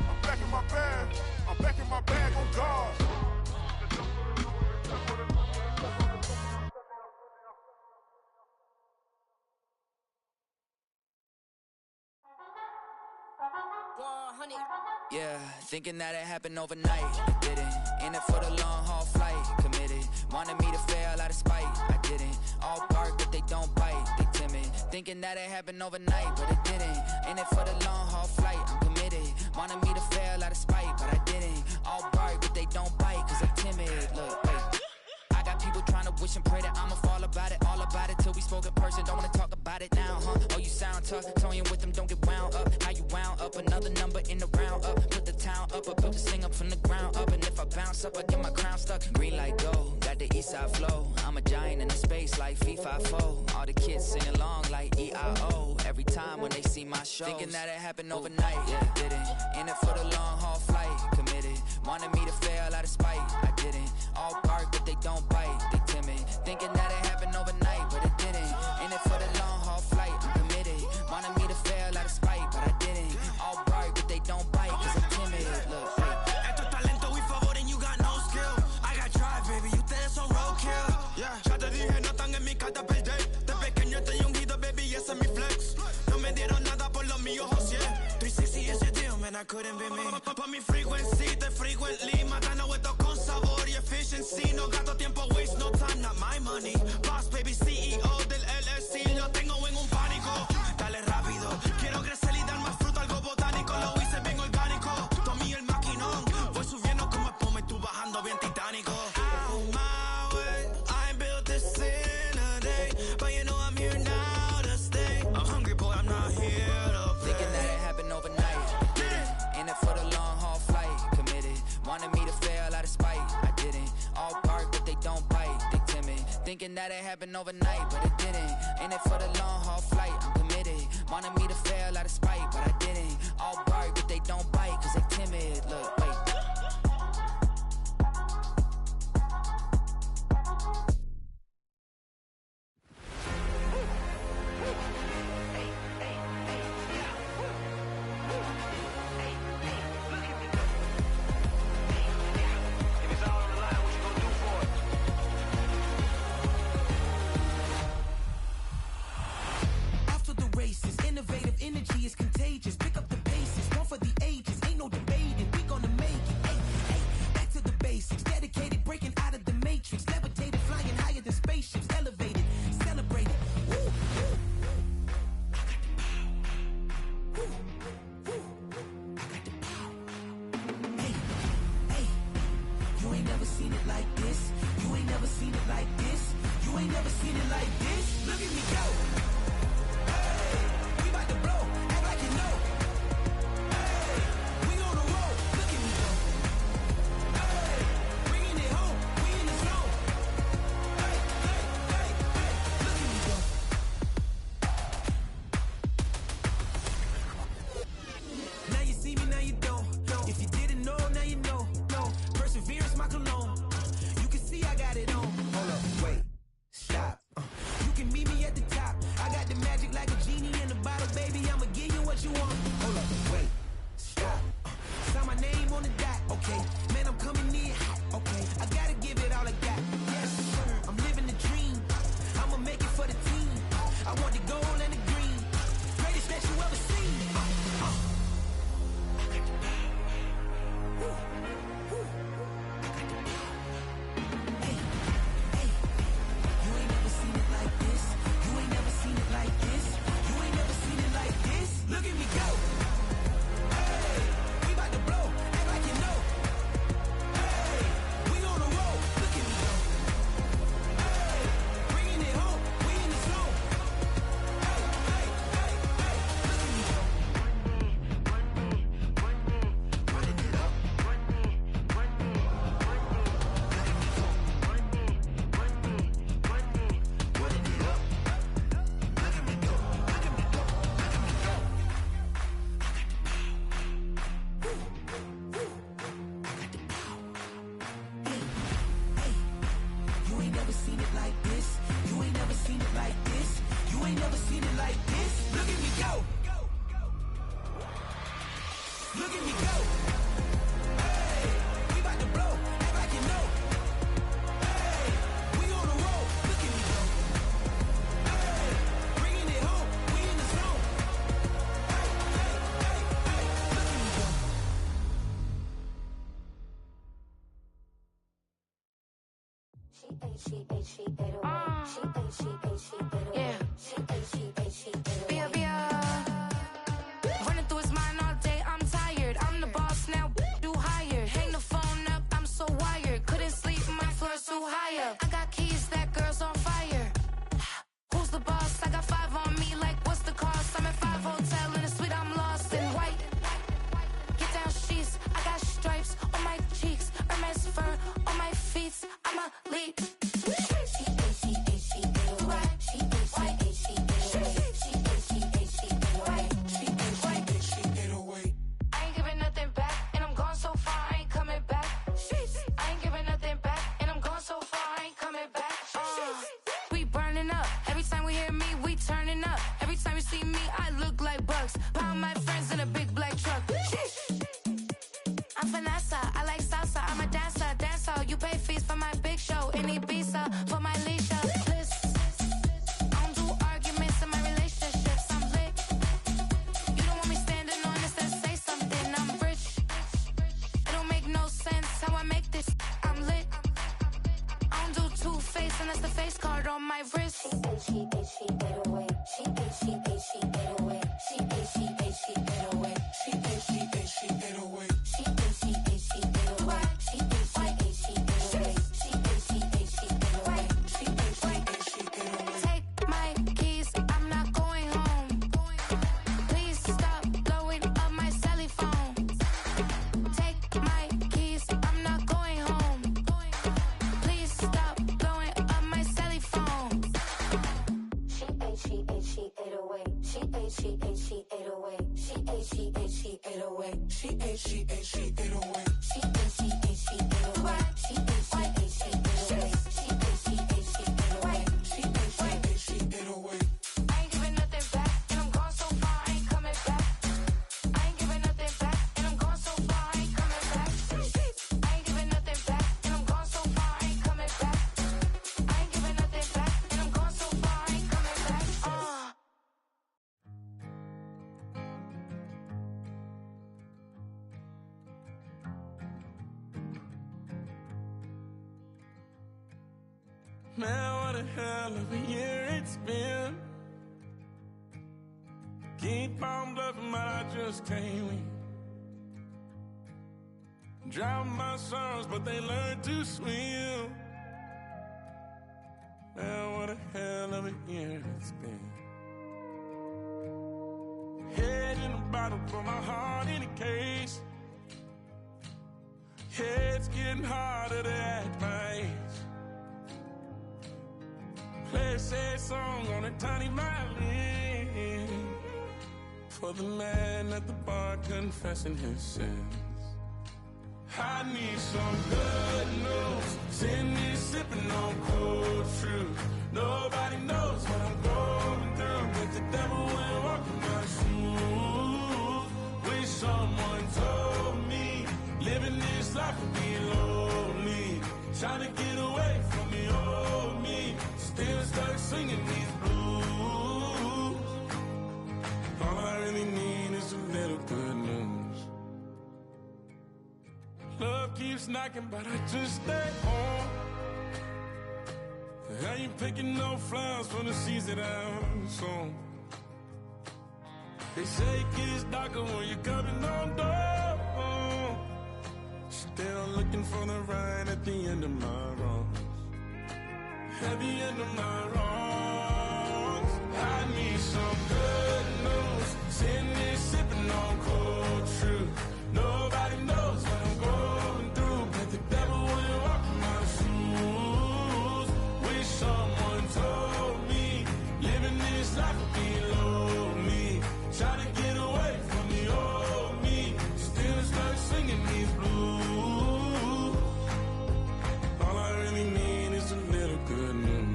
I'm back in my bag, I'm back in my bag on God. Yeah, thinking that it happened overnight, it didn't. In it for the long haul flight, committed. Wanted me to fail out of spite, I didn't. All bark but they don't bite, they timid. Thinking that it happened overnight, but it didn't. In it for the long haul flight, I'm committed. Wanted me to fail out of spite, but I didn't. All bark but they don't bite, cause I'm timid. Look, wait. I got people trying to wish and pray that I'ma fall about it, all about it till we spoke in person. Don't wanna talk about it now, huh? Oh, you sound tough, toying with them, don't get wound up. How you wound up? Another number in the round up. Put the town up, I built this thing up from the ground up. And if I bounce up, I get my crown stuck. Green light go, got the east side flow. I'm a giant in the space like FIFA4. All the kids sing along like EIO. Every time when they see my show, thinking that it happened overnight, yeah, it didn't. In it for the long haul flight, committed. Wanted me to fail out of spite, I didn't. All bark but they don't bite, they timid. Thinking that it happened overnight, but it didn't. In it for the long haul flight, I'm committed. Wanted me to fail out of spite, but I didn't. All bark but they don't bite, cause I'm timid. Look, esto es talento y favor and you got no skill. I got drive, baby, ustedes son roadkill. Yeah, ya te dije, no están en mi carta perder. De pequeño estoy ungido, baby, y ese es mi flex. No me dieron nada por lo mío, José. 360 ese deal, man, I couldn't be me. Pa' mi frequency, te frequently. Matando esto con sabor y efficiency. No gasto tiempo, waste no time, not my money. Boss, baby, CEO del LLC. Lo tengo en un pánico. Dale rápido, quiero crecer y dar más fruto, algo botánico. Lo hice bien orgánico. Tomé el maquinón. Voy subiendo como espuma y tú bajando bien titánico. Out my way, I ain't built this in a day. But you know I'm here now to stay. I'm hungry, boy, I'm not here to play. Thinking that it happened overnight, didn't. In it for the long haul flight, committed. Wanted me to fail out of spite, I didn't. All bark but they don't bite, they timid. Thinking that it happened overnight, but it didn't. In it for the long haul flight, I'm committed. Wanted me to fail out of spite, but I didn't. All bark but they don't bite, cause they timid. Look, wait. what you want. Hold up, wait, stop. Sign my name on the dot, okay. Man, I'm coming in hot, okay. I gotta give it all I got. Yes, sir, I'm living the dream. I'ma make it for the team. I want the gold and the green. Greatest that you ever seen. Hey, hey, you ain't never seen it like this. You ain't never seen it like this. You ain't never seen it like this. Look at me go. Hey, we about to blow. Act like you know. Hey, we on the road. Look at me go. Hey, bringing it home. We in the zone. Hey, hey, hey, hey. Look at me go. Running it up. You ain't never seen it like this. You ain't never seen it like this. You ain't never seen it like this. Look at me go. Look at me go. Hey, we about to blow. Act like you know. Hey, we on the road. Look at me go. Hey, bringing it home. We in the zone. Hey, hey, hey, hey. Look at me go. Running through his mind all day, I'm tired. I'm the boss now, do higher. Hang the phone up, I'm so wired. Couldn't sleep, my floor's too high up. I got keys, that girl's on fire. Who's the boss? I got 5 on me, like what's the cost? I'm at 5 hotel in a suite, I'm lost in white. Get down sheets, I got stripes on my cheeks, Hermes fur on my feet. I'm a leap. I ain't giving nothing back, and I'm gone so far, I ain't coming back. I ain't giving nothing back, and I'm gone so far, I ain't coming back. We burning up. Every time we hear me, we turning up. Every time you see me, I look like bugs. Pound my friends in a big black truck. I'm Vanessa, I like salsa, I'm a dancer, dance all. You pay fees for my big show in Ibiza, for my leisure. Listen, I don't do arguments in my relationships, I'm lit. You don't want me standing on this, then say something, I'm rich. It don't make no sense how I make this, I'm lit. I don't do two-face, and that's the face card on my wrist. Take my keys, I'm not going home. Please stop blowing up my celly phone. Take my keys, I'm not going home. Please stop blowing up my celly phone. She ate, she ate, she ate away. She ate, she ate, she ate away. She ate, she ate, she ate away. She ate, she ate, she ate away. She ate, she ate, she ate away. She ate, she ate, she ate away. She ate, she ate, she ate away. She ate, she ate, she ate away. I ain't giving nothing back, and I'm gone so far, I ain't coming back. I ain't giving nothing back, and I'm gone so far, I ain't coming back. I ain't giving nothing back, and I'm gone so far, I ain't coming back. I ain't giving nothing back, and I'm gone so far, I ain't coming back. Man, what a hell of a year it's been. Keep on bluffing, but I just can't win. Drown my sorrows, but they learn to swim. Man, what a hell of a year it's been. Head in a bottle, put my heart in a case. It's getting harder to act my age. Play a sad song on a tiny violin for the man at the bar confessing his sins. I need some good news. Send me sipping on cold truth. Nobody knows what I'm going through, but the devil will walk in my shoes. doors knocking, but I just stay home. I ain't picking no flowers for the season out soon. They say it gets darker when you're coming on door. Still looking for the ride at the end of my road. At the end of my road, I need some good news. Sitting there sipping on cold truth. Nobody knows what I'm going through, but the devil wouldn't walk in my shoes. Wish someone told me living this life would be lonely. Trying to get away from the old me. Still start singing these blues. All I really need is a little good news.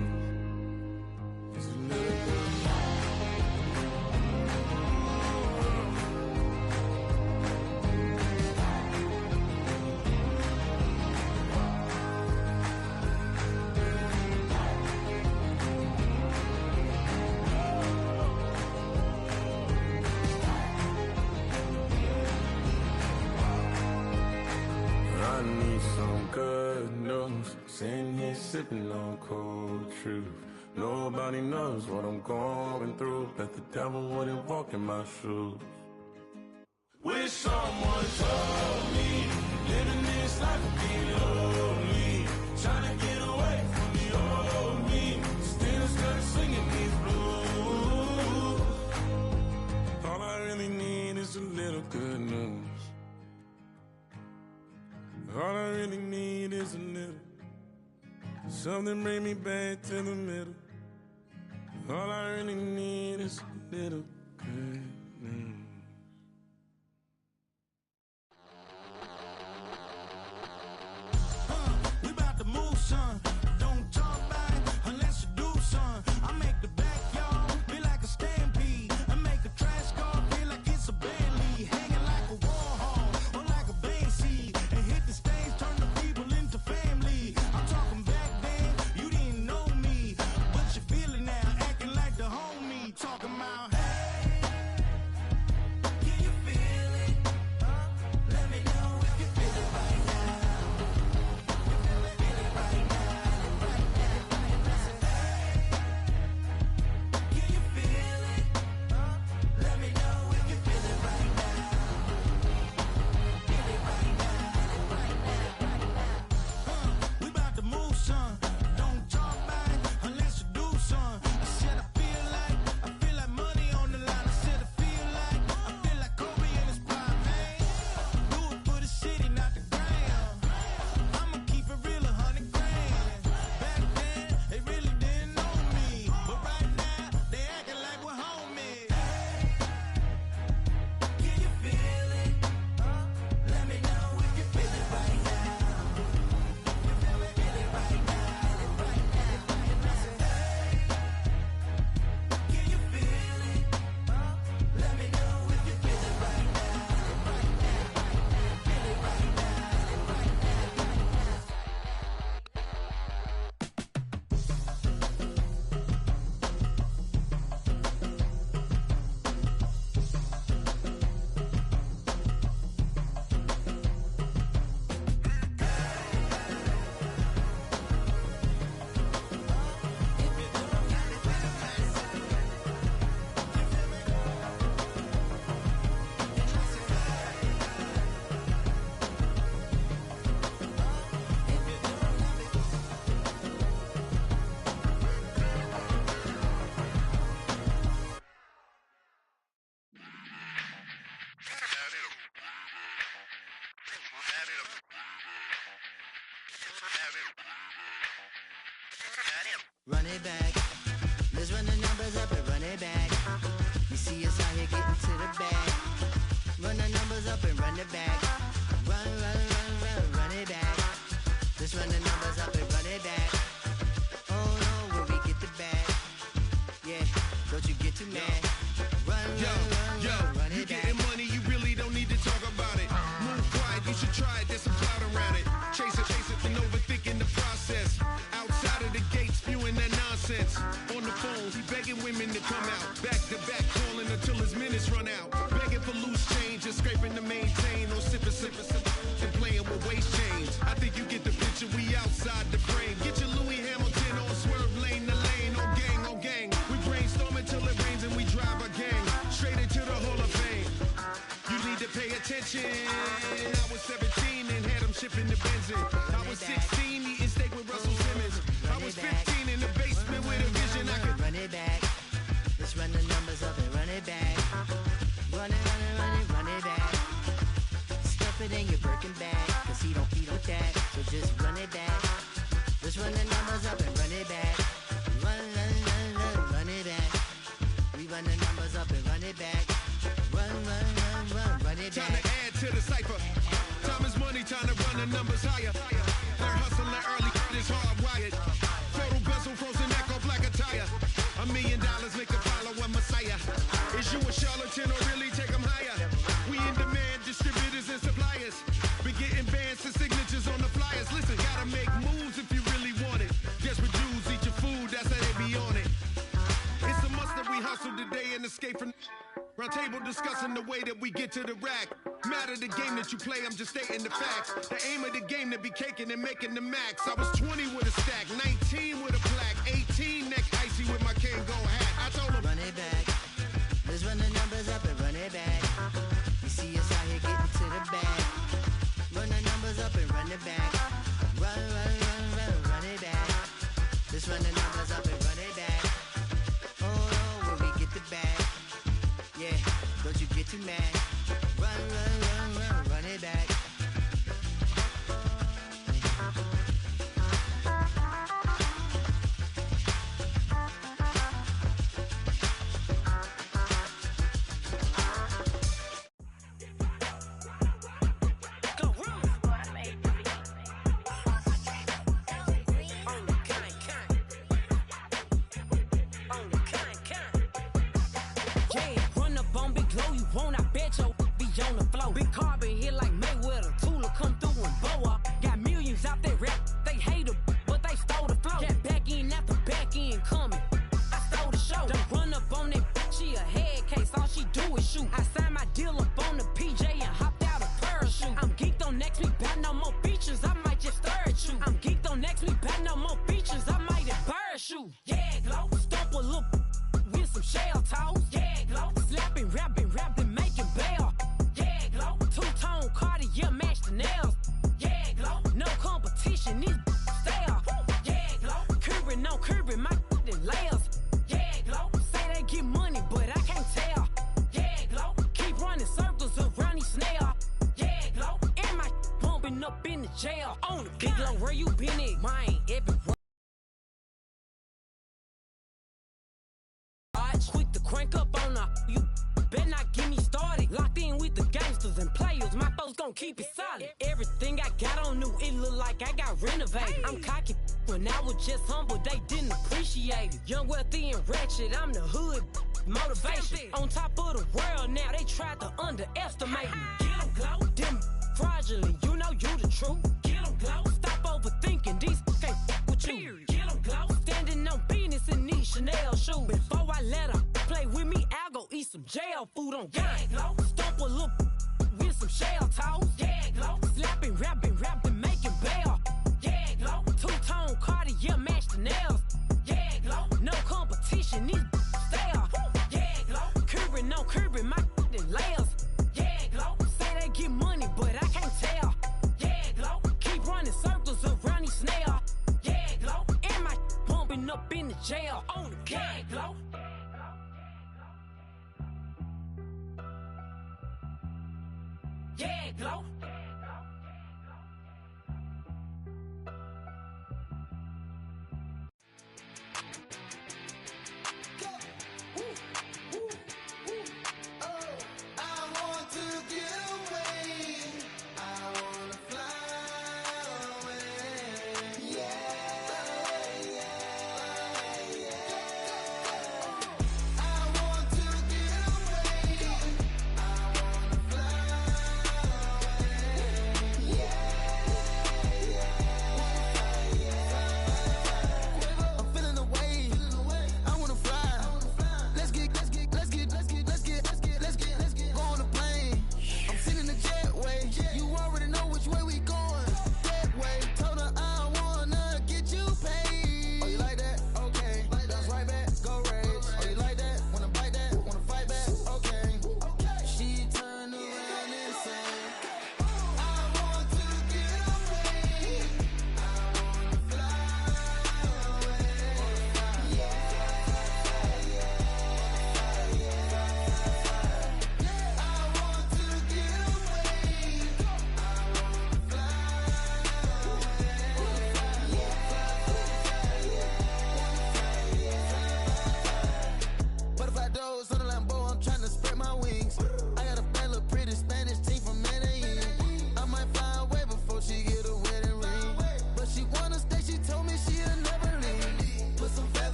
It's a little good news. I need some good news. Sitting here sipping on cold truth. Nobody knows what I'm going through, but the devil wouldn't walk in my shoes. Wish someone told me living this life would be lonely. Trying to get away from the old me. Still start singing these blues. All I really need is a little good news. All I really need is a little. Something bring me back to the middle. All I really need is a little good news. We about to move, son. Don't talk about it unless you do, son. I make the backyard feel like a stampede. I make a trash car feel like it's a Bentley. Hanging like a Warhol or like a Banksy. And hit the stage, turn the people into family. I'm talking back then, you didn't know me. But you feel it now, acting like the homie. Talking about, hey, can you feel it? Let me know if you feel it right now. Can you feel it? Let me know if you feel it right now. Feel it right now. We about to move, son. Don't talk about it unless you do, son. I said I feel like money on the line. I said I feel like Kobe in his prime, man. Do it for the city, not the ground. I'ma keep it real, 100 grand. Back then, they really didn't know me. But right now, they acting like we're homies. Can you feel it? Let me know if you feel it right now. Feel it right now. Can you feel it? Let me know if you feel it right now. Feel it right now. Run it back. Let's run the numbers up and run it back. You see us out here getting to the bag. Run the numbers up and run it back. Run it back. Let's run the numbers up and run it back. Oh no, when we get the bag. Yeah, don't you get too mad. Run You it back. getting money, you really don't need to talk about it. Move quiet, you should try it, there's some clout around it. Chase it, and overthinking the process. Outside of the gate, spewing that nonsense. On the phone, he begging women to come out. Back to back, calling until his minutes run out. Begging for loose change and scraping to maintain. Or sipping, and playing with waste change. and run it back. Run, run, run, run, run it back. Time to add to the cipher. Time is money, time to run the numbers higher. Learn hustle, learn early, it's hardwired. Photo bezel, frozen neck, or black attire. $1 million make a follower messiah. Is you a charlatan or really take them higher? We in demand, distributors and suppliers. Be getting bands and signatures on the flyers. Listen, gotta make moves if you really want it. Desperate Jews eat your food, that's how they be on it. It's a must that we hustle today and escape from round table discussing the way that we get to the rack. Matter the game that you play, I'm just stating the facts. The aim of the game to be caking and making the max. I was 20 with a stack, 19 with a plaque, 18 neck icy with my Kango hat. I told him, run it back. Let's run the numbers up and run it back. You see us out here getting to the bag. Run the numbers up and run it back. Run, run, run, run, run it back. Let's run the numbers up and run it back. Oh, when we get the bag. Yeah, don't you get too mad. Run, run, run, run, run it back. Big carbon hit like Mayweather. Tula come through and blow up. Got millions out there rap. They hate her, but they stole the flow. Got back in after back in coming. I stole the show. Don't run up on that. She a head case. All she do is shoot. I signed my deal up on the PJ and hopped out a parachute. I'm geeked on next week. Got no more features. I might just stir at you. I'm geeked on next week. Got no more features. I might embarrass you. Yeah, glow. Stomp a little with some shell toes. Yeah, glow. Slapping, rapping, making bail. Two-tone Cartier match the nails. Yeah, glow. No competition, these stale. Yeah, glow. Curbing, no curbing, my layers. Yeah, glow. Say they get money, but I can't tell. Yeah, glow. Keep running circles around these snails. Yeah, glow. And my bumping up in the jail. On the big glow, where you been at? Mine, everywhere. Quick to crank up on her. You better not get me started. Locked in with the gangsters and players. My folks gon' keep it solid. Everything I got on new, it look like I got renovated. I'm cocky when I was just humble, they didn't appreciate it. Young, wealthy, and ratchet, I'm the hood motivation. On top of the world now, they tried to underestimate me. Get 'em, glow. Them fraudulent, you know you the truth. Get 'em, glow. Stop overthinking, these can't with you. Get 'em, glow. Standing on business in these Chanel shoes. Before I let her play with me, I'll go eat some jail food on gang. Glow. Stomp a little with some shell toes. Yeah, glow. Slapping, rapping, making bail. Yeah, glow. Two-tone Cartier match the nails. Yeah, glow. No competition, these stale. Yeah, glow. Curbing, no curbing, my layers. Yeah, glow. Say they get money, but I can't tell. Yeah, glow. Keep running circles around these snails. Yeah, glow. And my bumping up in the jail. On the gang, glow. Yeah, glow.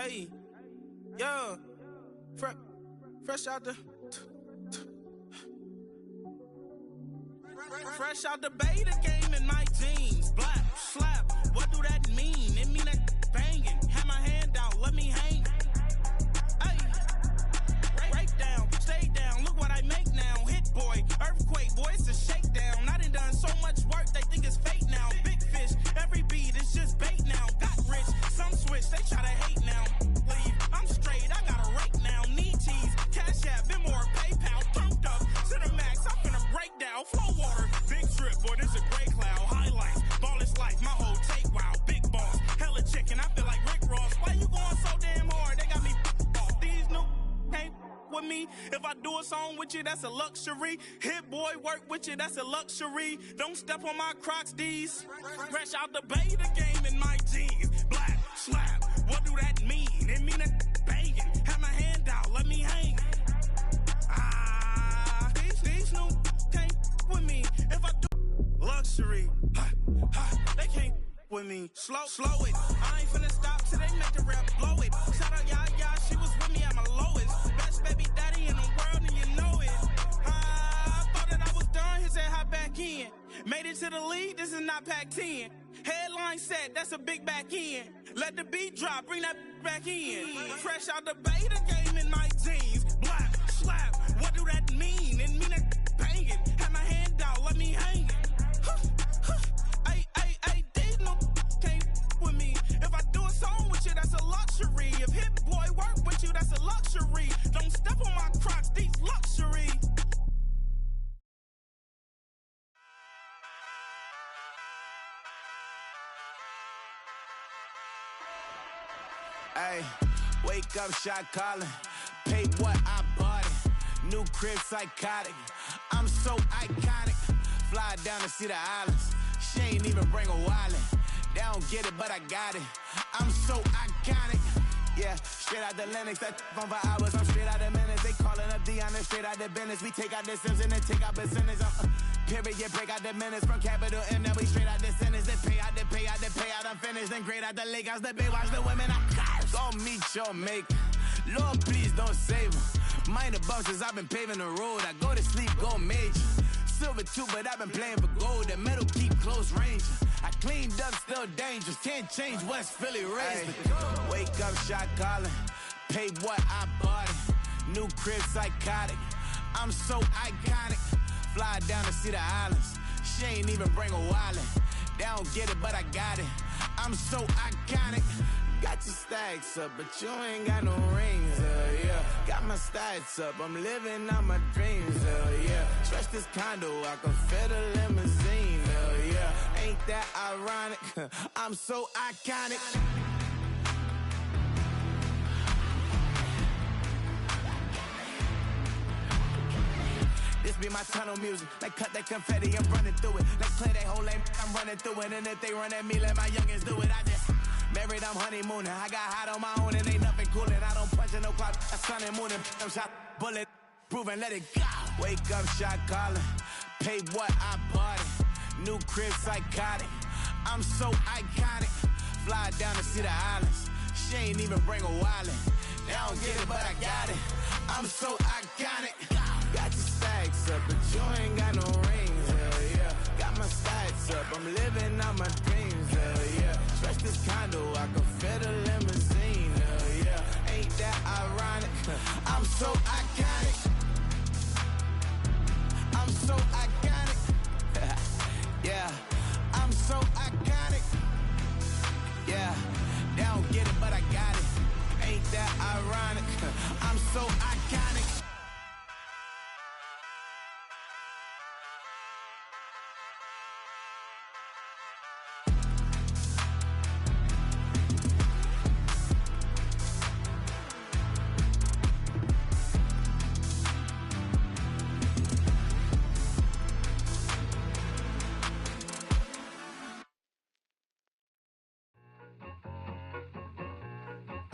Hey, yeah, fresh out the beta game in my jeans. Black, slap, what do that mean? It mean that banging. Have my hand out, let me hang. Hey, break down, stay down, look what I make now. Hit boy, earthquake, boy, it's a shakedown. I done so much work, they think it's fake now. Big fish, every beat is just bait now. Got rich, some switch, they try to hate now. Leave, I'm straight, I got a rake now. Need cheese, cash app, Venmo or PayPal. Pumped up to the max, I'm finna break down. Flow water, big trip, boy, this a gray cloud. Highlights, ball is life, my whole take, wow. Big boss, hella chicken, I feel like Rick Ross. Why you going so damn hard? They got me off. These new can't with me. If I do a song with you, that's a luxury. Hit boy, work with you, that's a luxury. Don't step on my Crocs, D's. Fresh out the beta game in my jeans. Black, slap, what do that mean? It mean that banging. Have my hand out, let me hang. These new can't with me. If I do luxury, they can't with me. Slow it. I ain't finna stop till they make the rap blow it. Shout out Yaya, she was with me at my lowest. Best baby daddy in the world and you know it. I thought that I was done, he said hop back in. Made it to the lead, this is not Pac-10. Headline set, that's a big back end. Let the beat drop, bring that back in. Fresh out the beta game in my jeans. Black, slap, what do that mean? It mean that banging. Have my hand out, let me hang it. Ay, these no can't with me. If I do a song with you, that's a luxury. If Hit Boy work with you, that's a luxury. Don't step on my Crocs, these luxury. Ay, wake up, shot calling. Pay what I bought it. New crib, psychotic. I'm so iconic. Fly down to see the islands. She ain't even bring a wallet. They don't get it, but I got it. I'm so iconic. Yeah, straight out the Lennox, that on for hours. I'm straight out the minutes. They calling up Dion, straight out the business. We take out the Sims and then take out percentage. Period, break out the minutes from capital M. Now we straight out the sentence. They pay out, I'm finished. Then grade out the Lakers, the Bay, watch the women. I curse. Don't meet your maker. Lord, please don't save them. Minor bumps as I've been paving the road. I go to sleep, go major. Silver too, but I've been playing for gold. The metal keep close range. I cleaned up, still dangerous. Can't change West Philly raised. Wake up, shot calling. Pay what I bought it. New crib, psychotic. I'm so iconic. Fly down to see the islands. She ain't even bring a wallet. They don't get it, but I got it. I'm so iconic. Got your stacks up, but you ain't got no rings, yeah. Got my stats up, I'm living out my dreams, yeah. Stretch this condo, I can fit a limousine, yeah. Ain't that ironic? I'm so iconic. This be my tunnel music. Like cut that confetti, I'm running through it. Like clear that whole lane, I'm running through it. And if they run at me, let my youngins do it. I just married, I'm honeymooning. I got hot on my own and ain't nothing coolin'. I don't punch in no clock, I sun and moonin'. I'm shot, bullet, proven, let it go. Wake up, shot calling. Pay what I bought it. New crib, psychotic. I'm so iconic. Fly down to see the islands. She ain't even bring a wallet. They don't get it, but I got it. I'm so iconic. Got your stacks up, but you ain't got no rings, yeah. Got my stacks up, I'm living out my dreams, yeah. Stretch this condo, I can fit a limousine, yeah. Ain't that ironic? I'm so iconic. I'm so iconic. Yeah, I'm so iconic. Yeah, they don't get it, but I got it. Ain't that ironic? I'm so iconic.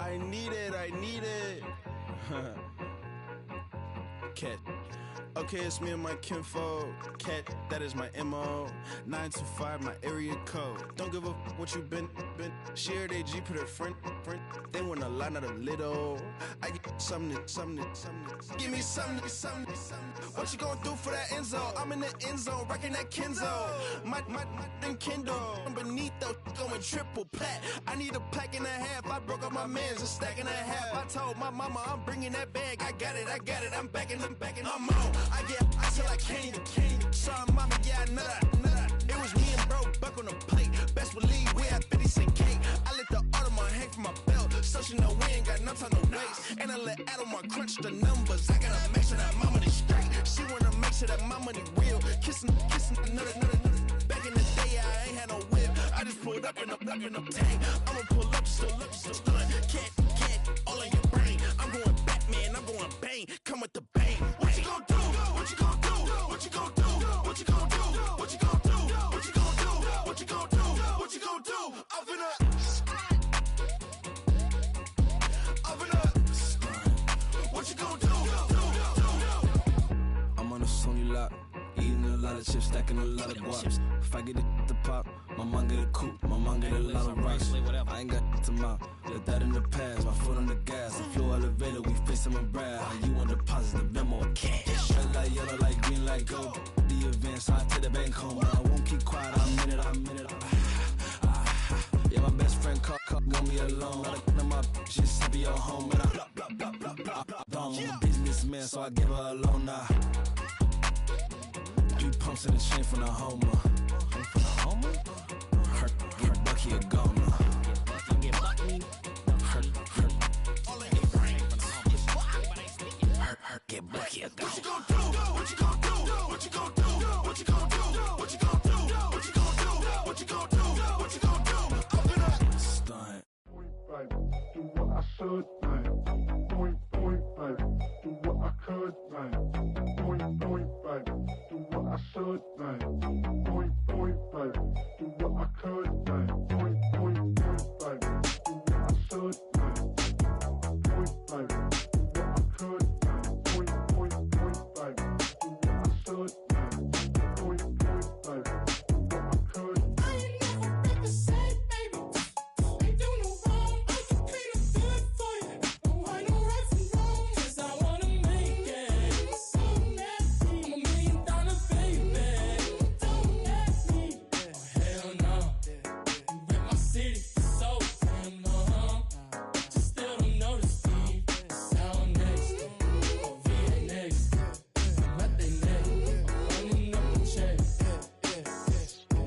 I need it. Okay, it's me and my kinfolk. Cat, that is my MO. 925, my area code. Don't give a what you been. Shared AG, put her friend. They want a lot, not a little. I get something. Give me something. What you gonna do for that end zone? I'm in the end zone, rocking that Kenzo. My thing Kindle. Beneath though, going triple plat. I need a pack and a half. I broke up my mans, a stack and a half. I told my mama I'm bringing that bag. I got it. I'm backing, I'm on. I get till I can't. Sorry, mama, yeah, I nut. It was me and bro, buck on the plate. Best believe we had 50 cent cake. I let the Audemars hang from my belt, so she know we ain't got no time to waste. And I let Adelmar crunch the numbers. I gotta make sure that my money straight. She wanna make sure that my money real. Kissing another. Back in the day, I ain't had no whip. I just pulled up in a tank. I'ma pull up, still stun. Cat, all in your brain. I'm going Batman, I'm going bang. Come with the bang. What you gon' do? What you gon' do? What you gon' do? What you gon' do? What you gon' do? What you gon' do? What you gon' do? What you gon' do? I'm finna. What you gon' do? I'm on a Sony lot, eating a lot of chips, stacking a lot of guaps. If I get it to pop, my mom get a coupe, my mom get a lot of rice. I ain't got to mouth, let that in the past. My foot on the gas, the floor elevator, we facing my brad. How you want deposit the Venmo or cash? Red light, yellow light, green light, go. The event, so I take the bank home. I won't keep quiet, I'm in it. Yeah, my best friend caught want me alone. None of my bitches happy at home, and I'm a businessman, so I give her a loan now. 3 pumps in the chain from the Homer. Her Bucky a goner. Her get Bucky a goner. What you gon' do? What you gon' do? What you gon' do? What you gon' do? What you gon' do? What you gon' do? What you gon' do? What you gon' do? I'm gonna stunt. Do what I should, man. Point, baby. Do what I could, man. Point, baby. Do what I should, man. Point, baby. Do what I could, man. Point, baby. Do what I should, man. Point, baby. Do what I could, man. Point, baby. Do what I should, man. Point, baby. Do what I could. I ain't never represent, baby. Ain't do no wrong. I can clean up good for you. Don't want no right from wrong. 'Cause I wanna make it. So nasty. I'm $1 million baby. Don't ask me. Oh hell no. You rip my city so damn long. Just still don't notice me. Sound next. Or VA next. I'm at they neck. I'm running up the check.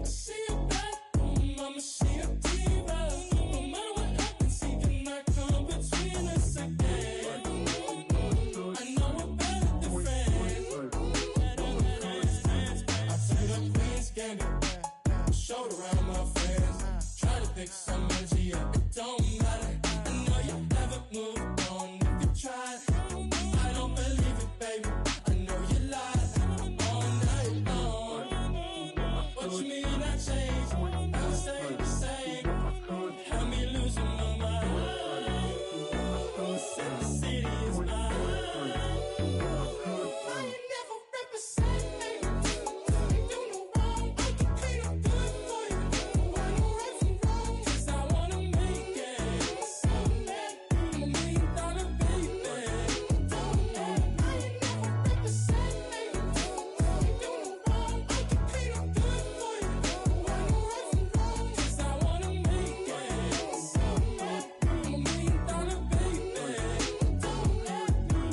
See a bathroom, I'ma see a diva. No matter what happens, he cannot come between us again. I know we're better than friends. I take up Queen's Gambit, showed around my friends. Try to pick some energy up, it don't matter. I know you haven't moved on if you tried. I don't believe it, baby. I know you lied all night long. What you mean I changed? I stay the same. Had me losing my mind. The city is mine. I ain't never represent, baby. Ain't do no wrong. I can clean up good for you. Don't want no right from wrong. 'Cause I wanna make it. So nasty. I'm $1 million baby. Don't let me. I ain't never represent, baby. Ain't do no wrong. I can clean up good for you. Don't want no right from wrong. 'Cause I wanna make it. So nasty. I'm $1 million baby. Don't let me.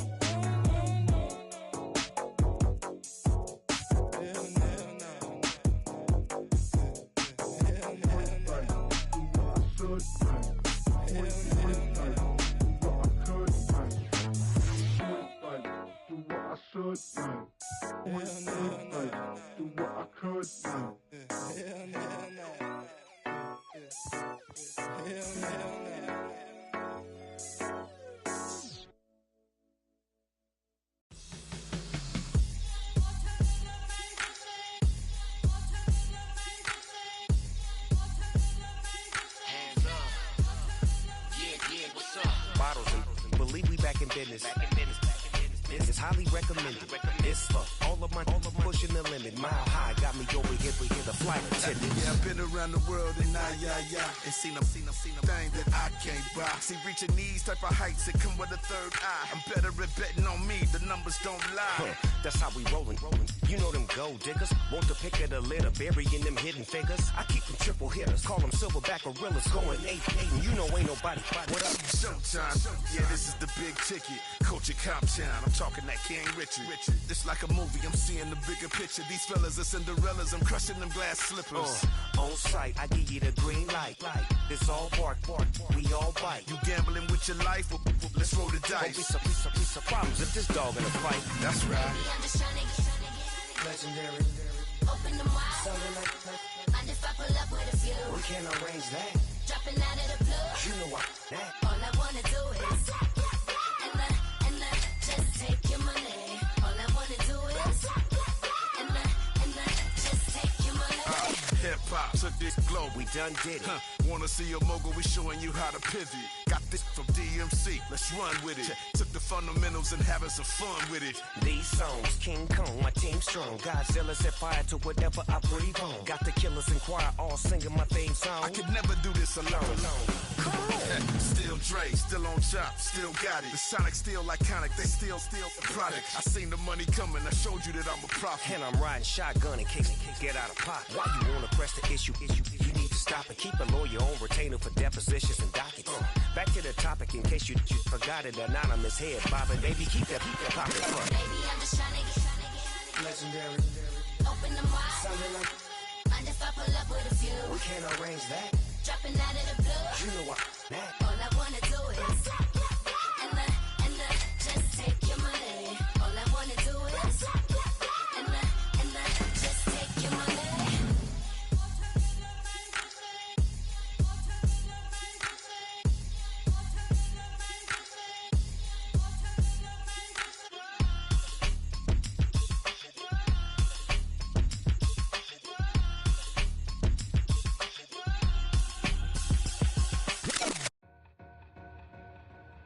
Bottles and believe we back in business. It's highly recommended. It's for all of my pushing the limit. Mile high got me over here, but here the flight attendant. Yeah, I've been around the world and and seen a thing that I can't buy. See, reaching these type of heights, it come with a third eye. I'm better at betting on me, the numbers don't lie. That's how we rollin'. You know them gold diggers, want the pick of the litter, burying them hidden figures. I keep them triple hitters, call them silverback gorillas, going 8-8, and you know ain't nobody. What up? Showtime. Yeah, this is the big ticket. Coach at Comptown, I'm talking that King Richard. It's like a movie, I'm seeing the bigger picture. These fellas are Cinderellas, I'm crushing them glass slippers. On sight, I give you the green light. It's all bark, we all bite. You gambling with your life? Let's roll the dice. Won't be some problems if this dog in a fight. That's right. I'm just trying to get legendary. Open them wide. Something like that. Mind if I pull up with a few? We can't arrange that. Dropping out of the blue. You know what? That. All I wanna do is and just take your money. All I wanna do is and just take your money. Hip hop took this globe. We done did it. Wanna see a mogul? We showing you how to pivot. Got this from DMC. Let's run with it. Took the fundamentals and having some fun with it. These songs, King Kong, my team strong. Godzilla set fire to whatever I breathe on. Got the killers in choir all singing my theme song. I could never do this alone. Still Dre, still on top, still got it. The Sonic still iconic, they still the product. I seen the money coming, I showed you that I'm a prophet. And I'm riding shotgun in case get out of pocket. Why you wanna press the issue? You need to stop and keep a lawyer on retainer for depositions and dockets. Back to the topic in case you forgot it. Anonymous head bobbing, baby, keep that popping front. Baby, I'm just trying to get legendary. Open them wide. Something like mind if I pull up with a few? We can't arrange that. Dropping out of the blue. You know what? That. All I wanna do is and just take your money. All I wanna do is and just take your money.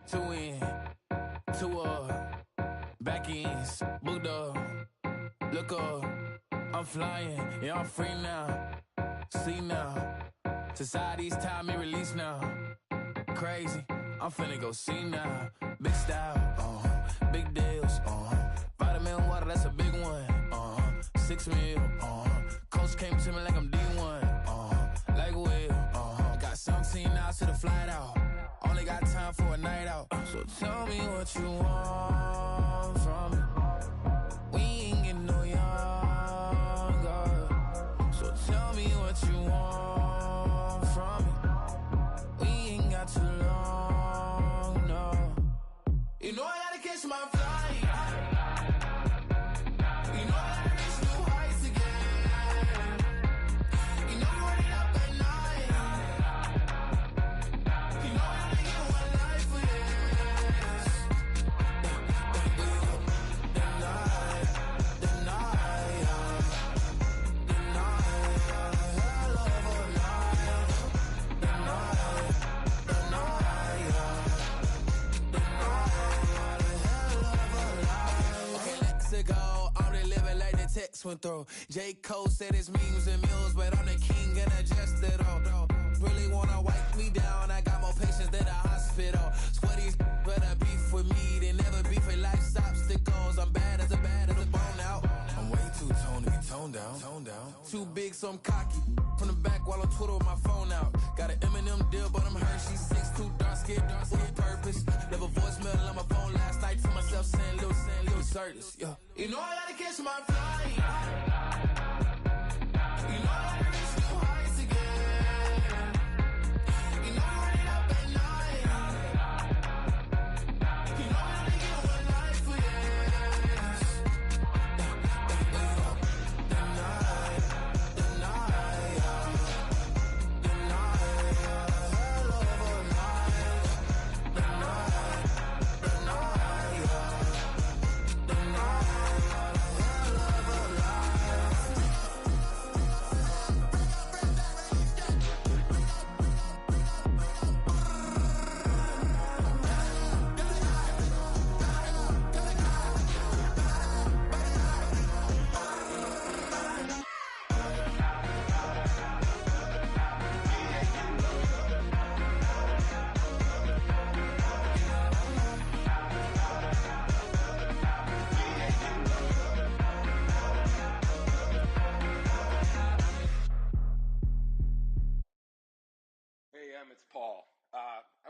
Two in, two up, back ends, booked up, look up, I'm flying, yeah, I'm free now, see now, society's time me release now, crazy, I'm finna go see now, big style, big deals, vitamin water, that's a big one, 6 mil, coach came to me like I'm D1, like Will, got 17 hours to the flight out. Only got time for a night out. So tell me what you want from me. We ain't getting no younger. So tell me what you want from me. We ain't got too long, no. You know I gotta catch my flight. You know I gotta reach new heights again. You know you running up at night. You know I gotta get one life for this. Text went through. J. Cole said his memes and mules, but I'm the king and adjust it all. Really wanna wipe me down, I got more patience than a hospital. Sweaty better beef with me, they never beef with life's obstacles. I'm bad as a bone out. I'm way too toned to be toned down. Too big, so I'm cocky. From the back while on Twitter with my phone out. Got an Eminem deal, but I'm Hershey. 6'2", dark skin, with purpose. Left a voicemail on my phone last night to myself saying little certis. Yeah. You know I gotta catch my flight. You know I gotta reach new heights again. You know I'm running up at night. You know I gotta get one life for this.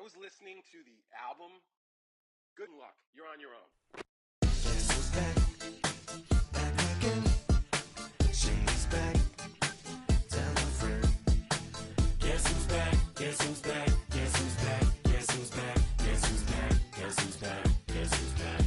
was listening to the album. Good luck. You're on your own. Guess who's back? Back again. She's back. Tell a friend. Guess who's back? Guess who's back? Guess who's back? Guess who's back? Guess who's back? Guess who's back? Guess who's back?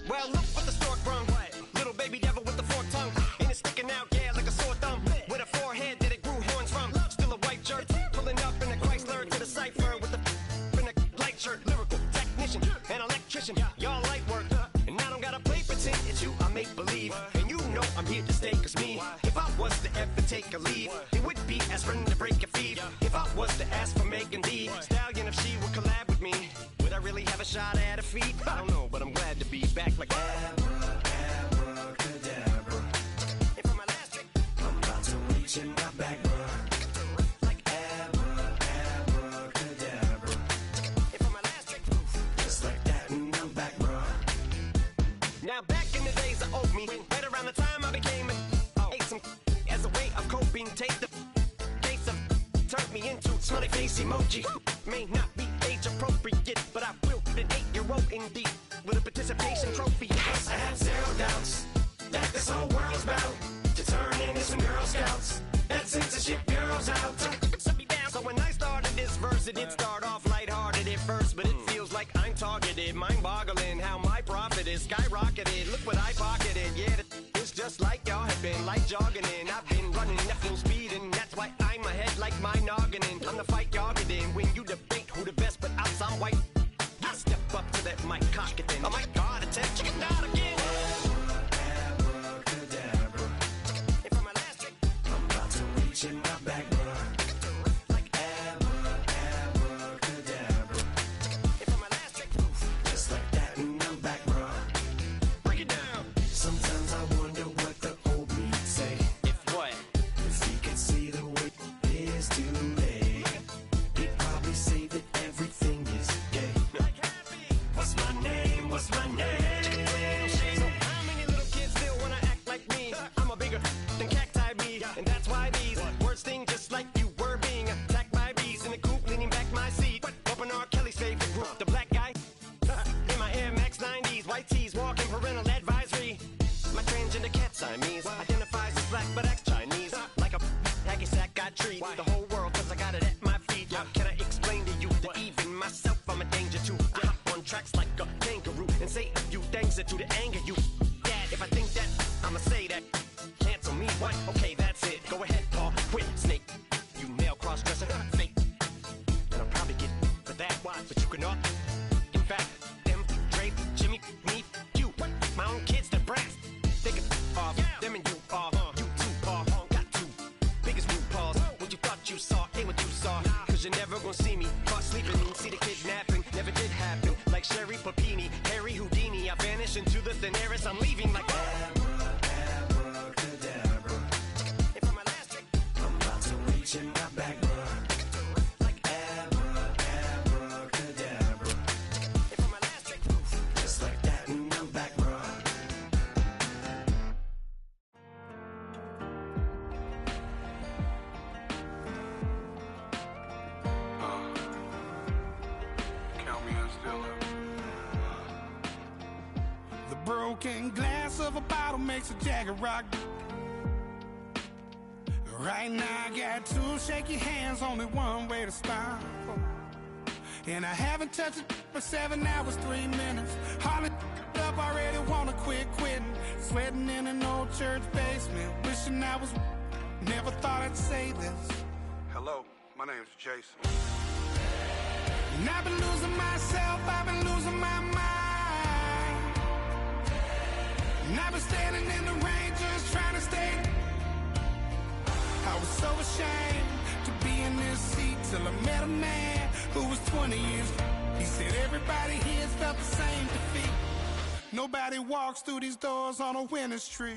Well, look what the stork brung. Little baby devil with the forked tongue. And it's sticking out, yeah, like a sore thumb. With a forehead that it grew horns from. Still a white shirt. Pulling up in a Chrysler to the cipher with the in a light shirt. Lyrical technician, an electrician. Y'all light work. And I don't gotta play pretend. It's you I make believe. And you know I'm here to stay, cause me, if I was to ever take a leave, it would be aspirin to break your feet. If I was to ask for Megan D Stallion, if she would collab with me, would I really have a shot at her feet? I don't know, but I'm glad to be back like Abracadabra. And for my last trick, I'm about to reach in my back, bruh. Like abracadabra. And for my last trick, just like that, and I'm back, bruh. now back in the days of old me, right around the time I became ate some as a way of coping. Take the case of turned me into smiley face emoji. May not be age appropriate, but I will put an 8-year-old indeed with a participation trophy. Yes, I have zero doubts that this whole world's about to turn into some Girl Scouts. That censorship bureau's out. So when I started this verse, it did start off lighthearted at first, but it feels like I'm targeted. Mind-boggling how my profit is skyrocketed. Look what I pocketed. Yeah, it's just like y'all have been, like jogging in. I've been running at full speed, and that's why I'm ahead like my noggin. I'm the fight y'all get in when you debate who the best, but I'm some white. I step up to that mic, cock it then. Oh my God, attempt chicken out again. Abracadabra. And for my last trick, I'm about to reach in my back, bruh. Like abracadabra. and for my last trick, Just like that, and I'm back, bruh. break it down. Sometimes I wonder what the old me'd say. If what? If he could see the way it is today, he'd probably say that everything is gay. What's my name? What's my name? So how many little kids still wanna act like me? I'm a bigger than cacti me, and that's why these words sting just like you were being attacked by bees in the coop, leaning back my seat. Open R. Kelly's favorite group, the black guy. In my Air Max 90s, white tees, walking parental advisory. My transgender cat Siamese identifies as black but acts Chinese. Like a hacky sack I treat the whole world cause I got it at my feet. How can I explain to you that even myself I'm a danger to? I hop on tracks like a kangaroo and say a few things that do to anger you. Dad, if I think that, I'ma say that. Cancel me, what? Okay, that's it. Go ahead, Paul, quit, snake. You male cross-dresser, fake. And I'll probably get for that, but you can not. In fact, them, Dre, Jimmy, me, you, my own kids, the brats. They can off, them and you off. You too, Paul, got two biggest root paws. What you thought you saw, ain't what you saw. Cause you're never gonna see me caught sleeping. See the kidnapping, never did happen. Like Sherry Papini, Harry Houdini. I vanish into the thin air as I'm leaving like Abracadabra. And for my last trick, I'm about to reach in my back, bruh. Like abracadabra. and for my last trick, Just like that, and I'm back, bruh. Count me in still up. The broken glass of a bottle makes a Jagger rock. Right now I got two shaky hands, only one way to stop. And I haven't touched it for 7 hours, 3 minutes. Hardly up, already wanna quitting. Sweating in an old church basement, wishing I was. Never thought I'd say this. Hello, my name's Jason. And I've been losing myself, I've been losing my mind. And I've been standing in the rain just trying to stay. I was so ashamed to be in this seat till I met a man who was 20 years. He said everybody here's felt the same defeat. Nobody walks through these doors on a winning streak.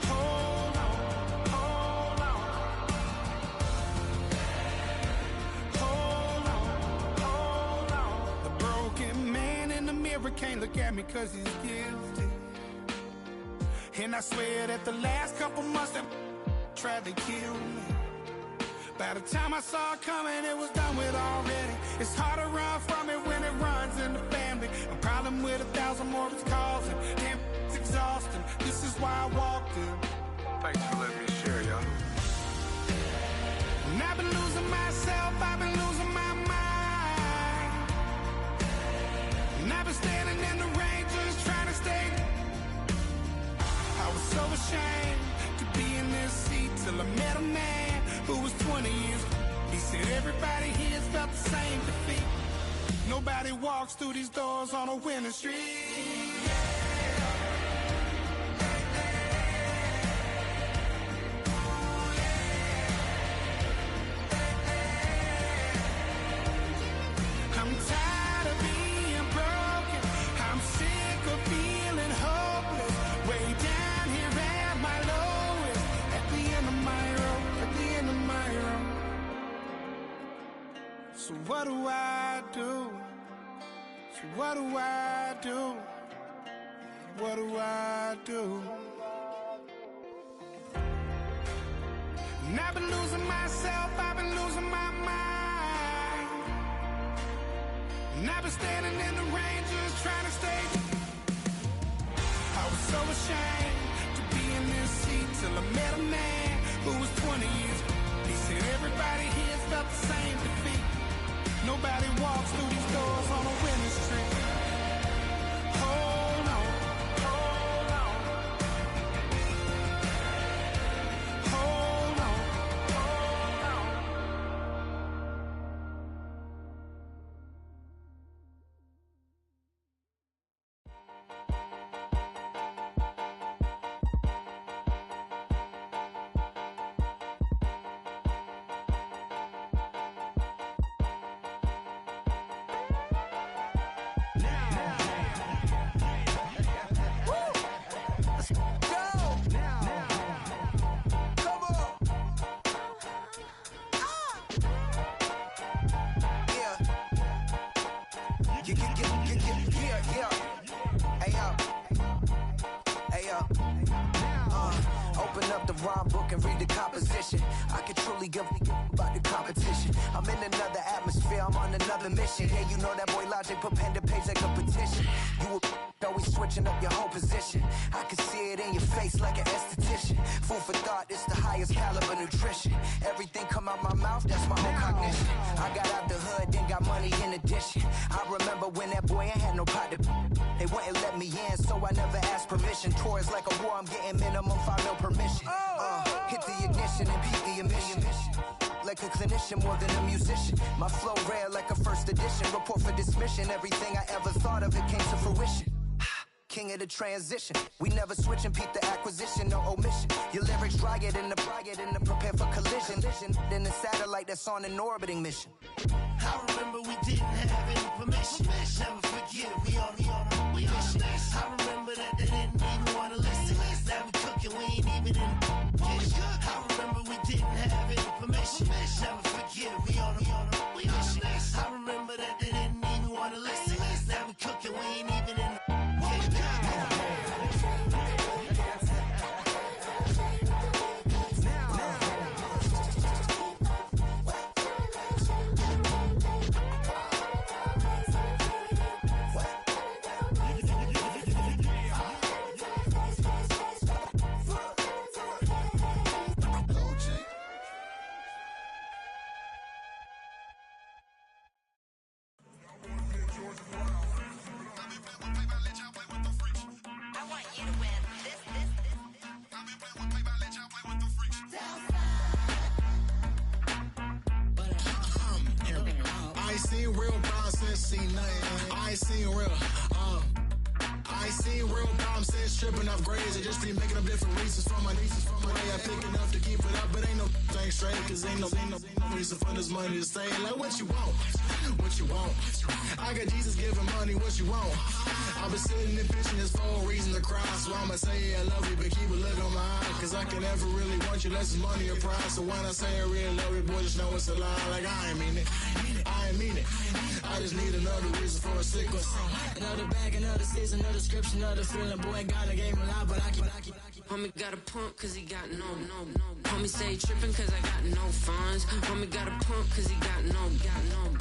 Hold on, hold on. Hold on, hold on. The broken man in the mirror can't look at me cause he's guilty. And I swear that the last couple months that tried to kill me. By the time I saw it coming, it was done with already. It's hard to run from it when it runs in the family. A problem with 1,000 more it's causing. Damn, it's exhausting. This is why I walked in. Thanks for letting me share, y'all. And I've been losing myself, I've been losing my mind. And I've been standing in the rain just trying to stay. I was so ashamed to be in this seat till I met a man who was 20 years. He said everybody here has felt the same defeat. Nobody walks through these doors on a winning streak. I'm tired of being broken. I'm sick of feeling hopeless. Way down here at my lowest. At the end of my road, at the end of my road. So what do I do? So what do I do? What do I do? And I've been losing myself, I've been losing my mind. And I've been standing in the rain just trying to stay. I was so ashamed to be in this seat till I met a man who was 20 years. He said everybody here felt the same defeat. Nobody walks through these doors on a winning streak. Hold on, hold on. Hold on, hold on. Open up the rhyme book and read the composition. I can truly give about the competition. I'm in another atmosphere, I'm on another mission. Yeah, you know that boy Logic put pen to page like a petition. You always switching up your whole position. I can see it in your face like an esthetician. Food for thought, it's the highest caliber nutrition. Everything come out my mouth, that's my whole cognition. I got out the hood, then got money in addition. I remember when that boy ain't had no pot to. They wouldn't let me in, so I never asked permission. Tours like a war, I'm getting minimum 5 mil permission. Hit the ignition and beat the emission. Like a clinician more than a musician. My flow rare like a first edition. Report for dismission. Everything I ever thought of, it came to fruition. King of the transition. We never switch and peep the acquisition, no omission. Your lyrics dry it in the prepare for collision. Then the satellite that's on an orbiting mission. I remember we didn't have any permission. Never forget we on we mission. I remember that they didn't even want to listen. Now we cooking, we ain't even in the kitchen. I remember we didn't have any permission. Never forget we on we mission. I remember that they didn't even want to listen. Now we cooking, we ain't even in the kitchen. Tripping off grades, I just be making up different reasons for my nieces. From my way I pick enough to keep it up, but ain't no thing straight, cause ain't no reason for this money to stay. Like what you want, what you want. I got Jesus giving money, what you want. I've been sitting and pitching this for a reason to cry. So I'ma say yeah, I love you, but keep a look on my eye. Cause I can never really want you unless it's money or pride. So when I say I really love you, boy, just know it's a lie. Like I ain't mean it, I ain't mean it. I just need another reason for a sickness. Another bag, another season, another description, another feeling. Boy, God, I gave him a lot, but I keep Homie got a pump cause he got no. Homie stay trippin' cause I got no funds. Homie got a pump cause he got no.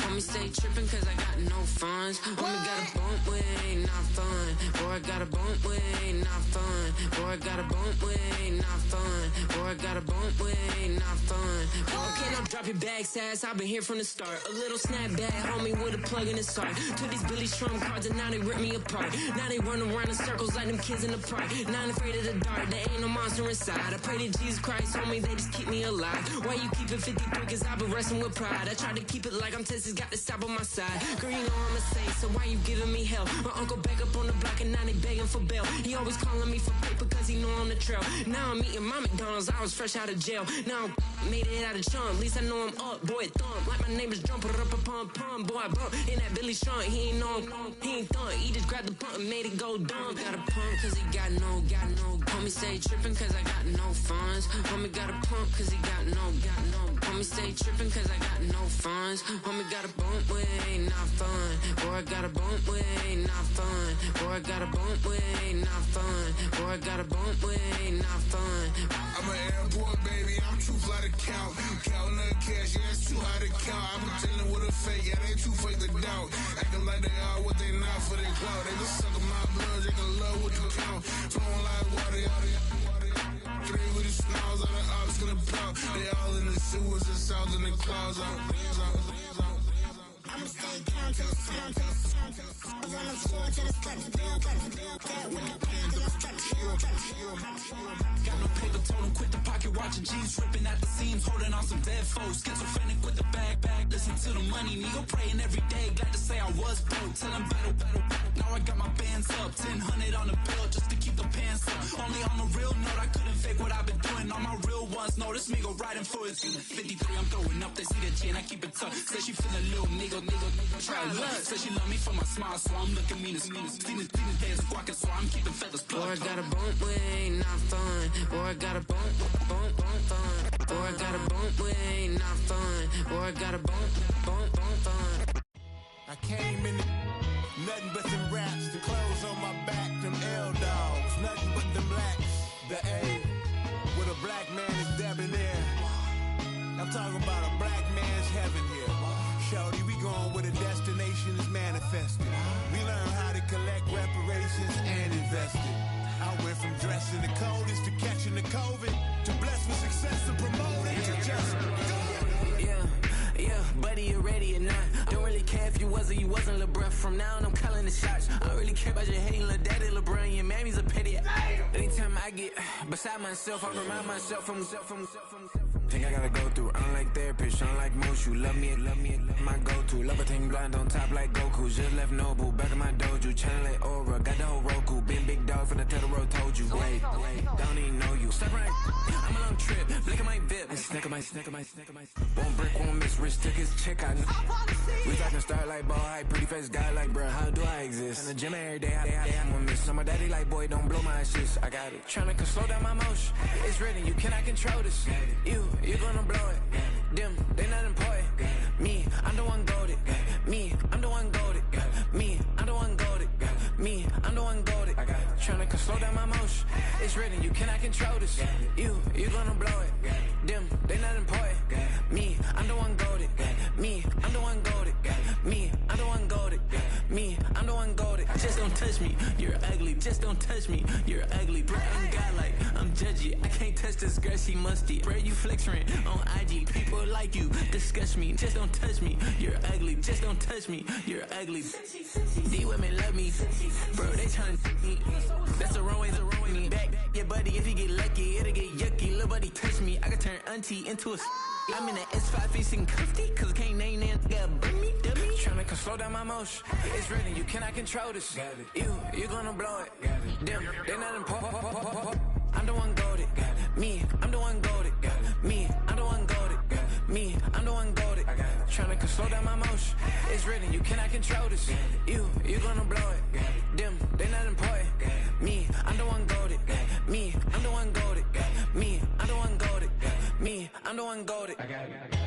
Homie stay trippin' cause I got no funds. Homie got a bump with ain't not fun. Boy, I got a bump with ain't not fun. Boy, I got a bump with ain't not fun. Boy, I got a bump with ain't not fun. Okay, now drop your bag, sass. I've been here from the start. A little snapback, homie, with a plug in his heart. Took these Billy Strum cards and now they rip me apart. Now they run around in circles like them kids in the park. Not afraid of the dark, there ain't no monster inside. I pray to Jesus Christ, homie, they just keep me alive. Why you keep it 53? Cause I've been wrestling with pride. I try to keep it like I'm Texas, got the stop on my side. Girl, you know I'm a saint, so why you giving me hell? My uncle back up on the block and now they begging for bail. He always calling me for paper cause he know I'm the trail. Now I'm eating my McDonald's, I was fresh out of jail. Now I made it out of chum, at least I know I'm up, boy, thump. Like my name is Jumper up a pum pum, boy, I bump. In that Billy Strong, he ain't know him, he ain't thump. He just grabbed the pump and made it go dumb. Got a pump cause he got no. Homie stay trippin' cause I got no funds. Homie got a pump cause he got no. Homie stay trippin' cause I got no funds. Homie got a bump with ain't not fun. Boy, I got a bump with ain't not fun. Boy, I got a bump with ain't not fun. Boy, I got a bump with ain't not fun. I'm an airport baby, I'm too fly to count. Counting the cash, yeah, it's too high to count. I'm dealing with a fake, yeah, they too fake to doubt. Acting like they are what they not for their clout. They just suckin' my blood, they can love what you count. Flowing like water, three with the snows, all the ops gonna pop. They all in the sewers and south in the clouds. I'ma stay down to the sound, to the sound, to the sound. On the floor to the steps, build, that with the band to the steps. Got no paper, told him quit the pocket watching jeans, ripping at the seams, holding on some dead foes. Schizophrenic with the bag, listen to the money, nigga praying every day. Glad to say I was broke, tell him battle. Now I got my bands up, 1000 on the bill just to keep the pants up. Only on a real note, I couldn't fake what I've been doing. All my real ones know this nigga riding for his 53, I'm throwing up, they see the G and I keep it tough. Say she feelin' little nigga, try luck. Say she love me for my smile, so I'm looking mean as mean. Seen the days squawking, so I'm keeping feathers plucked. Boy, I got a bump with ain't not fun. Boy, I got a bump fun. Boy, I got a bump with ain't not fun. Boy, I got a bump fun. I came in nothing but them raps, the clothes on my back, them L-dogs, nothing but them blacks. The A, with a black man is debonair. I'm talking about a black man's heaven here. Shorty, we going where the destination is manifested. We learn how to collect reparations and invest it. I went from dressing the coldest to catching the COVID, to blessed with success to promote it, to just Yeah, buddy, you ready or not? Don't really care if you was or you wasn't, lil' bruh. From now on, I'm calling the shots. I don't really care about your hating, lil' daddy, LeBron. Your mammy's a petty. Anytime I get beside myself, I remind myself from. Think I gotta go through. I don't like therapist, I don't like most. You love me, my go-to. Love a thing blind on top like Goku. Just left Noble, back in my dojo. Channel like Aura, got the whole Roku. Been big dog from the Tether Road, told you. Wait, don't even know you. Stop right, I'm a long trip. Blink of my VIP. Snack of my. Won't break, won't miss. Rich took his check, I know. We talking start like ball high, pretty face guy like bruh. How do I exist? In the gym every day, I'm gonna miss. So my daddy like, boy, don't blow my assist. I got it. Tryna slow down my motion. It's written, you cannot control this. You gonna blow it. Them, they not important. Me, I'm the one goated. Me, I'm the one goated. Me, I'm the one goated. Me, I'm the one goated. Tryna slow down my motion. It's written, you cannot control this. You gonna blow it. Them, they not important. Me, I'm the one goated. Me, I'm the one goated. Me, I'm the one goated. Me, I'm the one goated. Just don't touch me, you're ugly. Just don't touch me, you're ugly. Bro, I'm godlike, I'm judgy. I can't touch this girl, she musty. Bro, you flexing on IG. People like you disgust me. Just don't touch me, you're ugly. Just don't touch me, you're ugly. These women love me, bro, they tryna me. That's the wrong way, me. Back your buddy, if you get lucky, it'll get yucky. Little buddy touch me, I can turn auntie into a. I'm in the S5 facing cuffy, cause I can't name that guy but me, dummy. Tryna slow down my motion. It's written, you cannot control this. You gonna blow it. Them, they not important. I'm the one goated. Me, I'm the one goated. Me, I'm the one goated. Me, I'm the one goated. Tryna slow down my motion. It's written, you cannot control this. You gonna blow it. Them, they not important. Me, I'm the one goated. Me, I'm the one goated. Me, I'm the one goated. Me, I'm the one goated. I got it.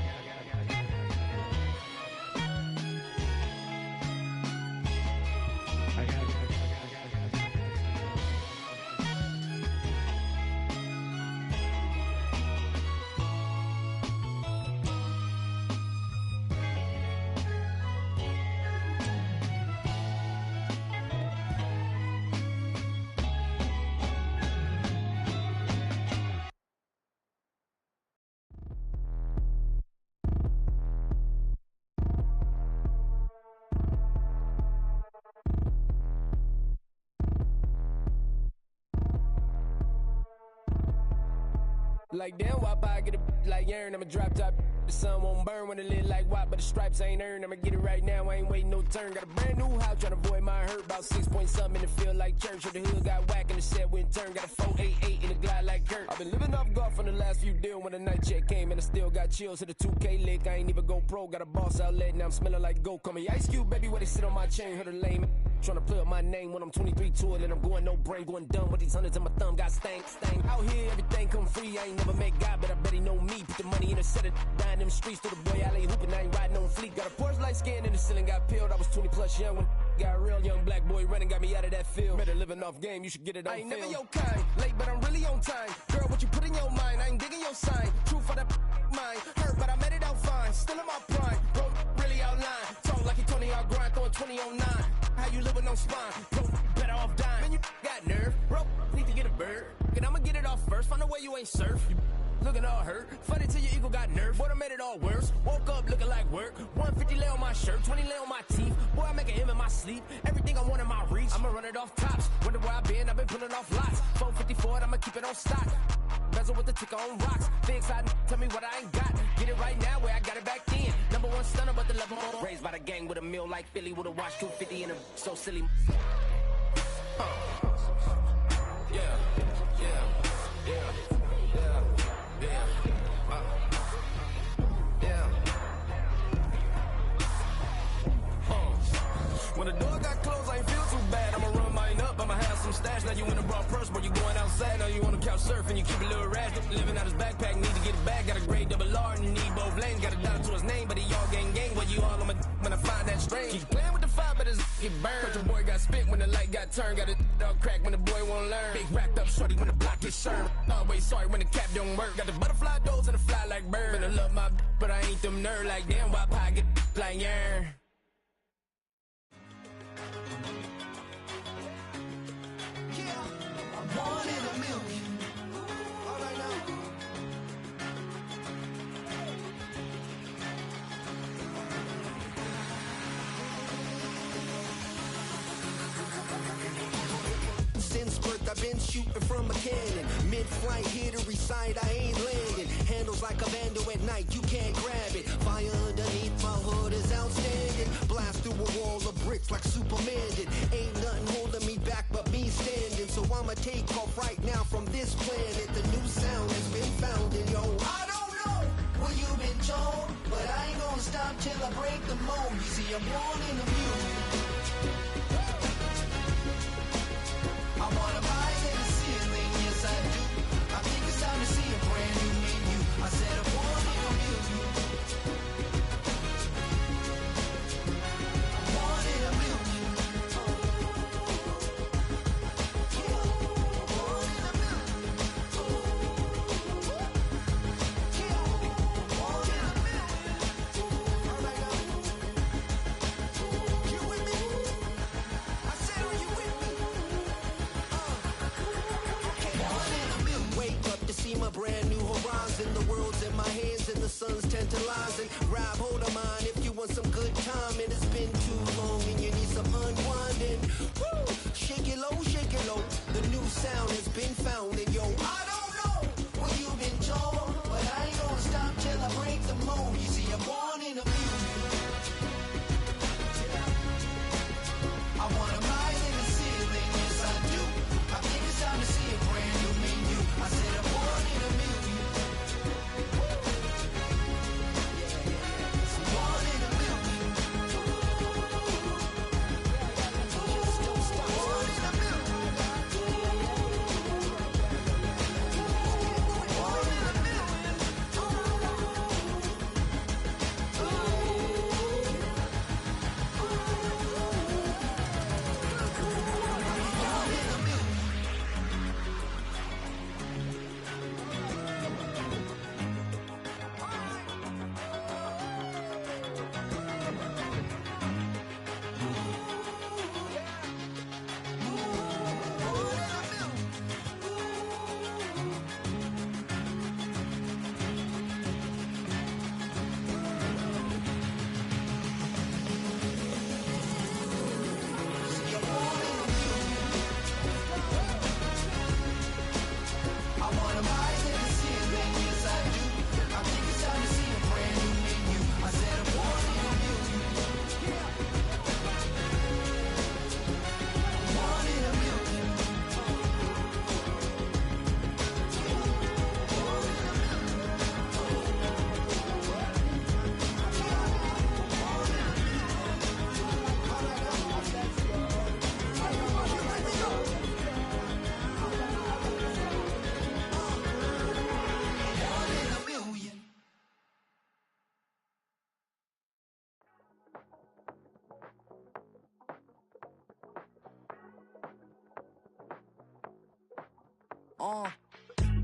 Like damn, why I get a like Aaron? I'm a drop top. The sun won't burn when it lit like white, but the stripes ain't earned. I'ma get it right now, I ain't waiting no turn. Got a brand new house, tryna avoid my hurt. About 6 point something in the field like church. The hood got whack and the set went turn. Got a 488 in the glide like Kurt. I've been living off golf on the last few deals. When the night check came and I still got chills. To the 2K lick, I ain't even go pro. Got a boss outlet, now I'm smelling like goat. Call me Ice Cube, baby, where they sit on my chain. Heard a lame tryna play up my name when I'm 23 to it. And I'm going no brain, going dumb with these hundreds in my thumb. Got stank. Out here, everything come free. I ain't never met God, but I bet he know me. Put the money in the set, dying them streets to the boy. I lay hooping, I ain't riding on fleek. Got a Porsche light skin in the ceiling, got peeled. I was 20 plus young when got a real young black boy running, got me out of that field. Better living off game, you should get it on film. I ain't never your kind, late but I'm really on time. Girl, what you put in your mind, I ain't digging your sign. True for that mine, hurt but I made it out fine. Still in my prime, bro, really outline. Talk like he Tony out grind, throwing 20 on 9. How you live with no spine, bro, better off dying. Man, you got nerve, bro, need to get a bird. And I'ma get it off first, find a way you ain't surf. You looking all hurt, funny till your ego got nerve. Boy, I made it all worse, woke up looking like work. 150 lay on my shirt, 20 lay on my teeth. Boy, I make an M in my sleep, everything I want in my reach. I'ma run it off tops, wonder where I been, I've been pulling off lots. 454, I'ma keep it on stock. Bezel with the ticker on rocks. Big side, tell me what I ain't got. Get it right now where I got it back then. Number one stunner, but the level on. Raised by the gang with a meal like Philly with a watch 250 and a so silly. When the door got closed, I ain't feel too bad. I'ma run mine up, I'ma have some stash. Now you in a broad purse, but you going outside. Now you on the couch surfing, you keep a little rash. Living out his backpack, need to get it back. Got a grade double R and you need both lanes. Got a dollar to his name, but he all gang. Where you all on my when I find that strange. Keep playing with the fire, but his get burned. But your boy got spit when the light got turned. Got a dog crack when the boy won't learn. Big wrapped up shorty when the block gets served. Always sorry when the cap don't work. Got the butterfly doors and the fly like bird. And I love my but I ain't them nerd like damn. Why pie get like yarn? One in a million. All right now. Since birth I've been shooting from a cannon. Mid-flight here to recite, I ain't landing. Handles like a vandal at night, you can't grab it. Fire underneath my hood is outstanding. Blast through a wall of bricks like Superman did. Ain't nothing holding me back but me standing. So I'ma take off right now from this planet. The new sound has been founded, yo. I don't know what you've been told, but I ain't gonna stop till I break the mold. You see, I'm born in the music. I wanna rise in the ceiling, yes I do. I think it's time to see a brand new menu. I said I'm born in the music. I'm born in the music. You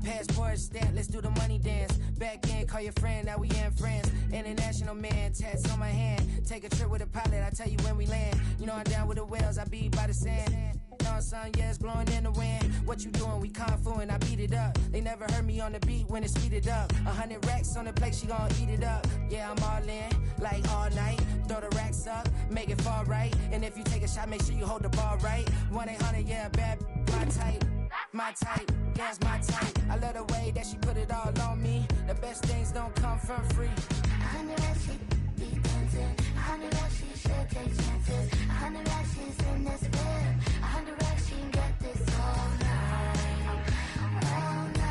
Passport stamp, let's do the money dance. Back in, call your friend, now we in France. International man, tats on my hand. Take a trip with a pilot, I tell you when we land. You know I'm down with the whales, I be by the sand. On sun, yeah, it's blowing in the wind. What you doing? We kung fu and I beat it up. They never heard me on the beat when it's speeded up. 100 racks on the plate, she gon' eat it up. Yeah, I'm all in, like all night. Throw the racks up, make it fall right. And if you take a shot, make sure you hold the ball right. 1-800, yeah, bad, my type. My type, yeah, it's my type. I love the way that she put it all on me. The best things don't come from free. 100 racks, she be dancing. 100 racks, she should take chances. 100 racks, she's in this bed. 100 racks, she can get this all night. All night.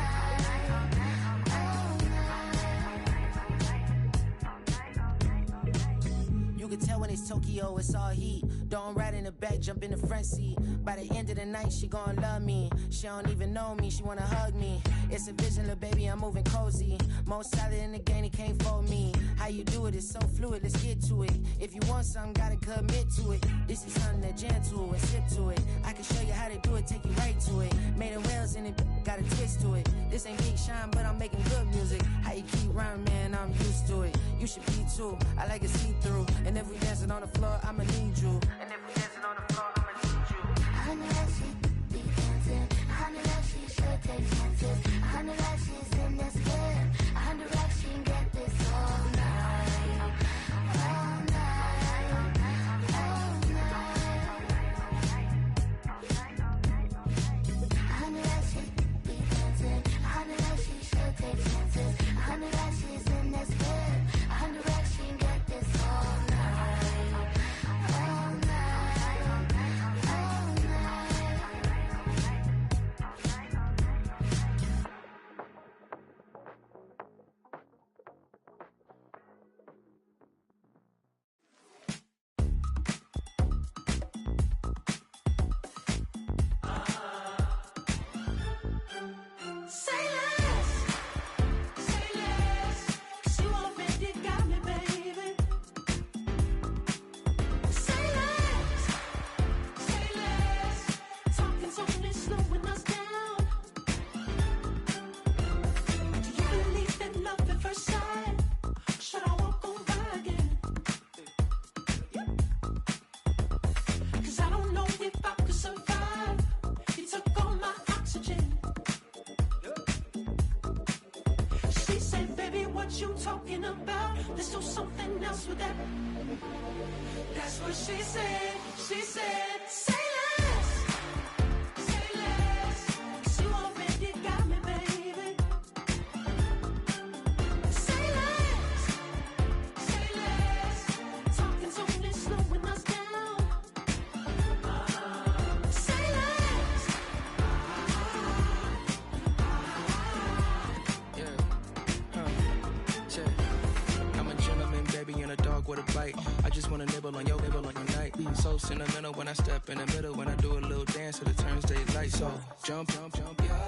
You can tell when it's Tokyo, it's all heat. Don't ride in the back, jump in the front seat. By the end of the night, she gon' love me. She don't even know me, she wanna hug me. It's a vision, little baby, I'm moving cozy. Most solid in the game, he can't fold me. How you do it, it's so fluid, let's get to it. If you want something, gotta commit to it. This is something that gentle and sip to it. I can show you how to do it, take you right to it. Made of whales in it, got a twist to it. This ain't Big Shine, but I'm making good music. How you keep rhyming, man, I'm used to it. You should be too, I like it see-through. And if we dancing on the floor, I'ma need you. And if we dancing on the floor, I'ma need you. 100 racks, she be dancing. 100 racks, she should take chances. 100 racks, she's in this bed. 100 racks, she can get this all night. All night. All night. 100 racks, she be dancing. 100 racks, she should take chances. 100 racks, she's in this bed. 100 racks, she can get this all night. All night. All night. Say less, 'cause you already got me, baby. Say less, talking's only slowing us down. Do you believe in love at first sight? Should I walk on by again? 'Cause I don't know if I could survive. You took all my oxygen. She said, baby, what you talking about? Let's do something else with that. That's what she said. She said, say less, 'cause you already got me, baby. Say less, talking's only slowing us down. Say less. I'm a gentleman, baby, and a dog with a bite. I just wanna nibble on your night. So sentimental when I step in the middle. When I do a little dance, it turns daylight. So jump,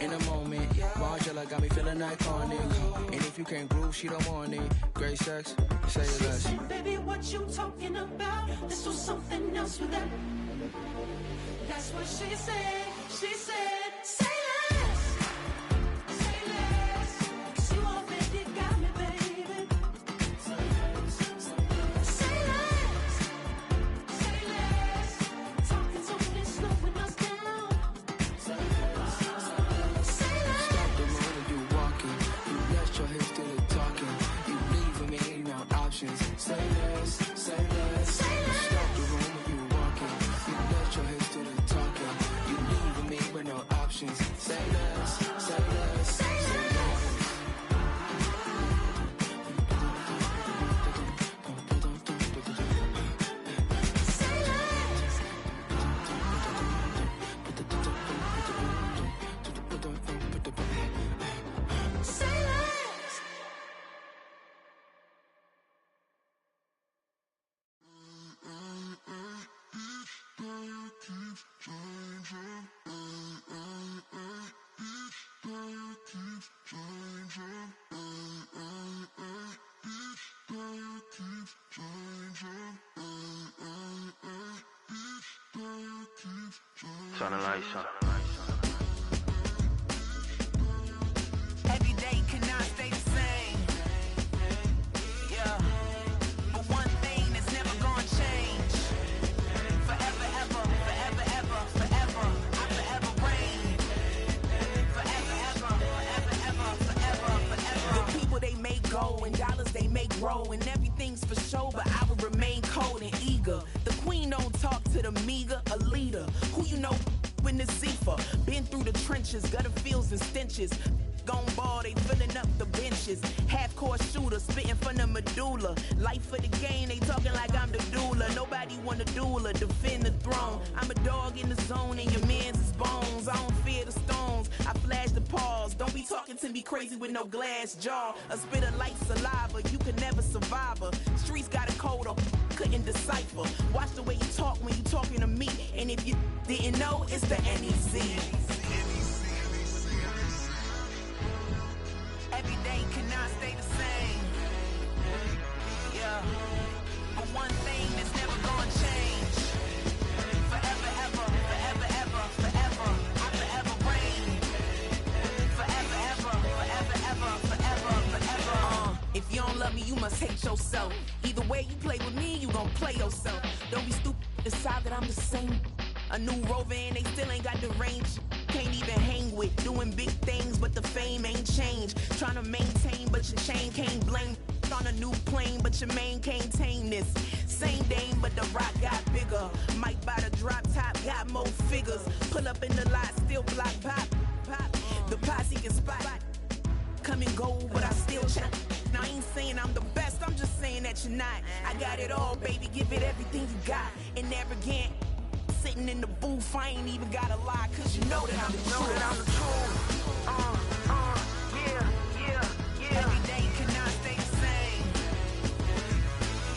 in a moment. Margella got me feeling iconic. And if you can't groove, she don't want it. Great sex, say She less. said, baby, what you talking about? Let's do something else with that. That's what she said. She said, say less, 'cause you already got me, baby. Say less, talking's only slowing us down. Say less. Stop the road when you walking. You let your hips do the talking. You leaving me no options. Say less, say less. Stop the road when you walking. You let your hips do the talking. You leaving me with no options. Say less, say less, say less. Say less. Turn the lights on. know, and dollars they may grow, and everything's for show, but I will remain cold and eager. The queen don't talk to the meager, a leader. Who you know in the Zephyr? Been through the trenches, gutter fields and stenches. Gone ball, they filling up the benches. Half-court shooter, spitting from the medulla. Life for the game, they talking like I'm the doula. Nobody wanna duel or defend the throne. I'm a dog in the zone and your man's is bones. I don't fear the stones, I flash the paws. Don't be talking to me crazy with no glass jaw. A spit of light saliva, you can never survive her. Streets got a code up, couldn't decipher. Watch the way you talk when you talking to me. And if you didn't know, it's the NEC. Every day cannot stay the same. Yeah. But one thing that's never gonna change. Forever, ever, forever, ever, forever. I forever reign. Forever, ever, forever, ever, forever, forever. If you don't love me, you must hate yourself. Either way you play with me, you gon' play yourself. Don't be stupid, decide that I'm the same. A new rover and they still ain't got the range. Can't even hang with, doing big things, but the fame ain't changed. Trying to maintain, but your chain can't blame. On a new plane, but your main can't tame this. Same dame, but the rock got bigger. Might buy the drop top, got more figures. Pull up in the lot, still block pop, pop. The posse can spot. Come and go, but I still check. Now I ain't saying I'm the best, I'm just saying that you're not. I got it all, baby, give it everything you got. And arrogant. Sitting in the booth, I ain't even gotta lie, cause you know that I'm the truth. Yeah, yeah, yeah. Every day cannot stay the same.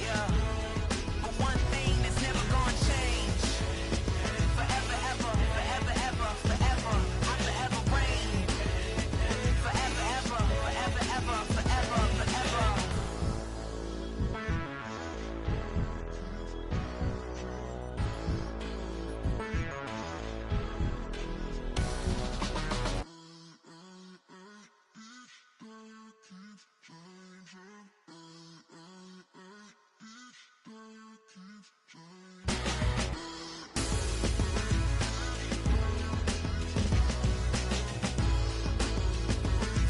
Yeah. But one thing that's never gonna change. Forever, ever, forever, ever, forever. I forever reign. Forever, ever, forever, ever, forever, forever.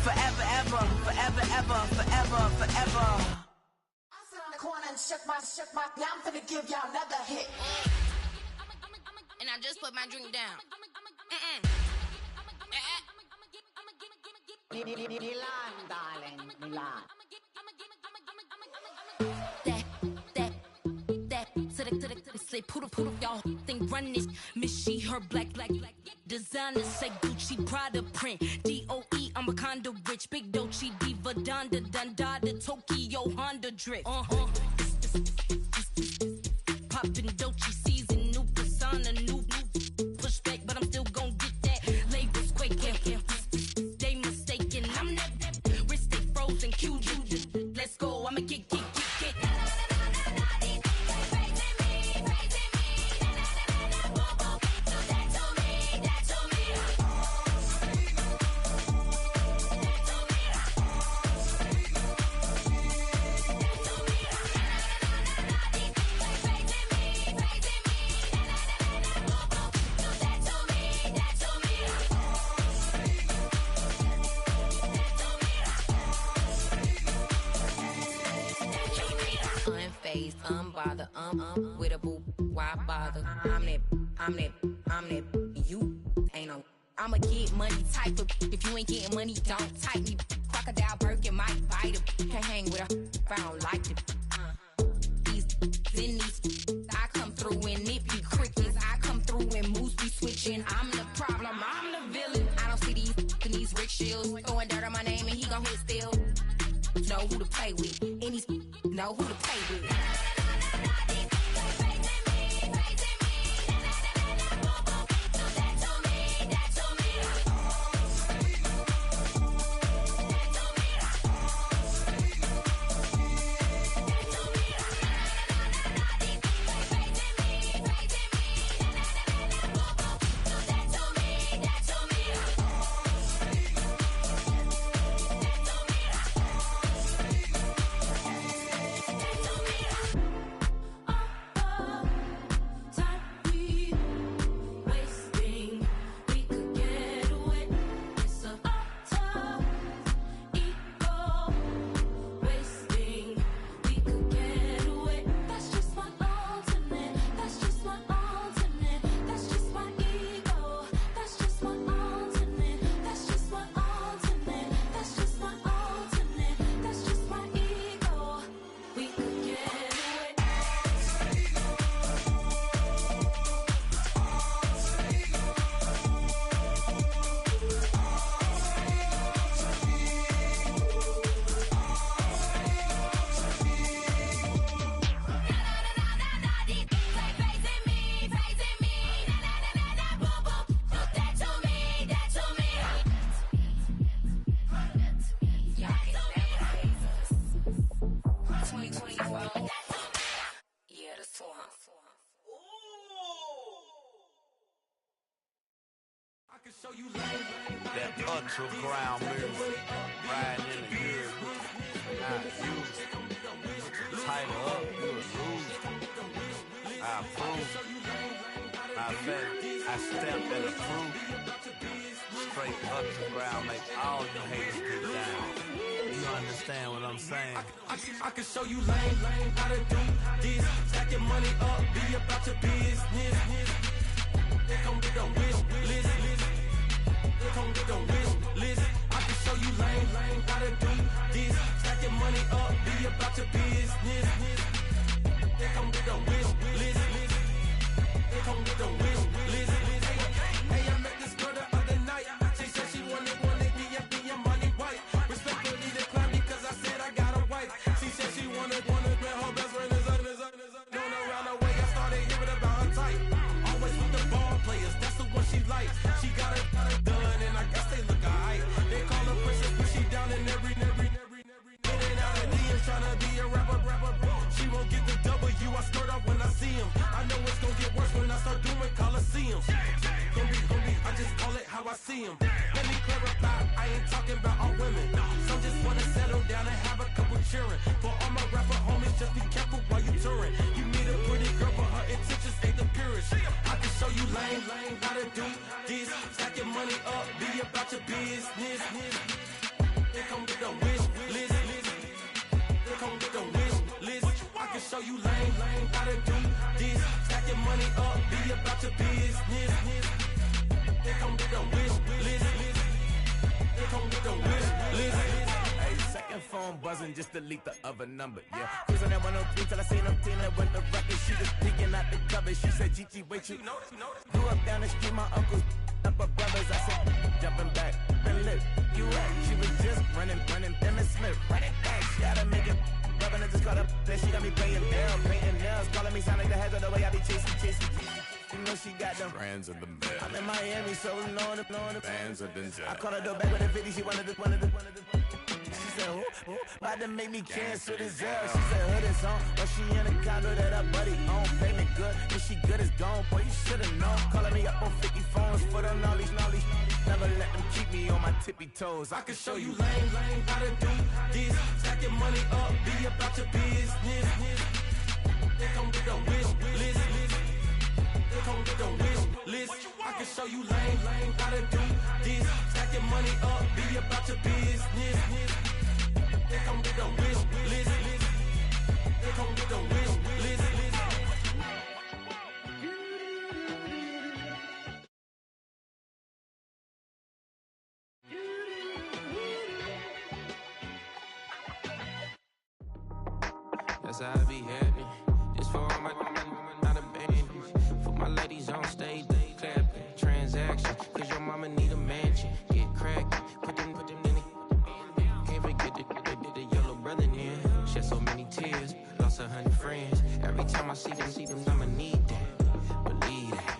Forever, ever, forever, ever, forever, forever. I sit on the corner and shook my, now I'm finna give y'all another hit. And I just put my drink down. Milan, darling, Milan. Say poodle, y'all think run this. Miss she, her black, designer say Gucci, Prada print. DOE, I'm a condo rich. Big Dolce, Diva, Donda, Dundada, Tokyo, Honda drip. Poppin' Dolce season, new persona, new pushback, but I'm still gon' get that. Labels quaking, they mistaken. I'm that wrist stay frozen, Q. Let's go, I'ma get. Unbothered, with a boo, why bother? I'm that, you ain't no. I'm a get money type of, if you ain't getting money, don't type me. Crocodile Birkin might bite him. Can't hang with her if I don't like it. These, I come through and it be crickets. I come through and moves be switching. I'm the problem, I'm the villain. I don't see these rickshaws throwing dirt on my name and he gon' hit still. Know who to play with, and these know who to play with. That underground music, riding in the good, not used. Tighten up, you a loser. I approve. My fact, I stamped and approved. Straight underground, make all you haters get down. You understand what I'm saying? I can show you lame how to do this. Stack your money up, be about your business. They come with a wish list. They come with a wish list. I can show you lame how to do this. Stack your money up, be about your business. They come with a wish list. They come with a wish list. Hey, I met this girl the other night. She said she wanted me and be your money white. Respectfully declined because I said I got a wife. She said she wanted man, her best friend is up. Going around the way, I started hearing about her type. Always with the ball players, that's the one she likes. She got it done, and I guess they look alright. They call her princess, but she down in every. In and out of DMs, tryna be a rapper. She won't get the W, I skirt off when I see him. I know it's gonna get worse when I start doing Coliseums. Gonna be, I just call it how I see him. Let me clarify, I ain't talking about all women. Some just wanna settle down and have a couple cheering. For all my rapper homies, just be careful while you touring. You meet a pretty girl, but her intentions ain't the purest. I can show you lame how to do this. Stack your money up, be about your business. They come with a wish list. They come with a wish list. I can show you lame how to do this. Stack your money up, be about your business. They come with a wish list. They come with a wish list. Hey, second phone buzzing, just delete the other number, yeah. Cruising at 103 till I seen them teaming with the record. She was peeking out the cover. She said, Gigi, wait, you grew up down the street, my uncles up her brothers. I said, jumping back, been lit. You at? She was just running, Emmett Smith, running back. She gotta make it. Rubbing it just caught up, then she got me painting nails, calling me sound like the heads of the way I be chasing. You know she got them Brands of the best. I'm in Miami, so knowing the Bands of the I called her door back with a 50, she wanted the. She said, who? About to make me cancel the Zell. She said, hood is on, but she in a condo that her buddy own. Payment good, if she good is gone, boy, you should've known. Calling me up on 50 phones, foot on all these. Never let them keep me on my tippy toes. I can show you lame how to do this. Stack your money up, be about your business. They come with a wish list. They come with a wish list. I can show you lame how to do this. Stack your money up, be about your business. They come with a wish list. They come with a wish list. That's how I be happy. Just for all my not abandoned. For my ladies on stage, they clapping. Transaction, cause your mama need a mansion. Get crackin', put them in the. Can't forget the yellow brother in. Shed so many tears, lost 100 friends. Every time I see them, I'ma need that. Believe that.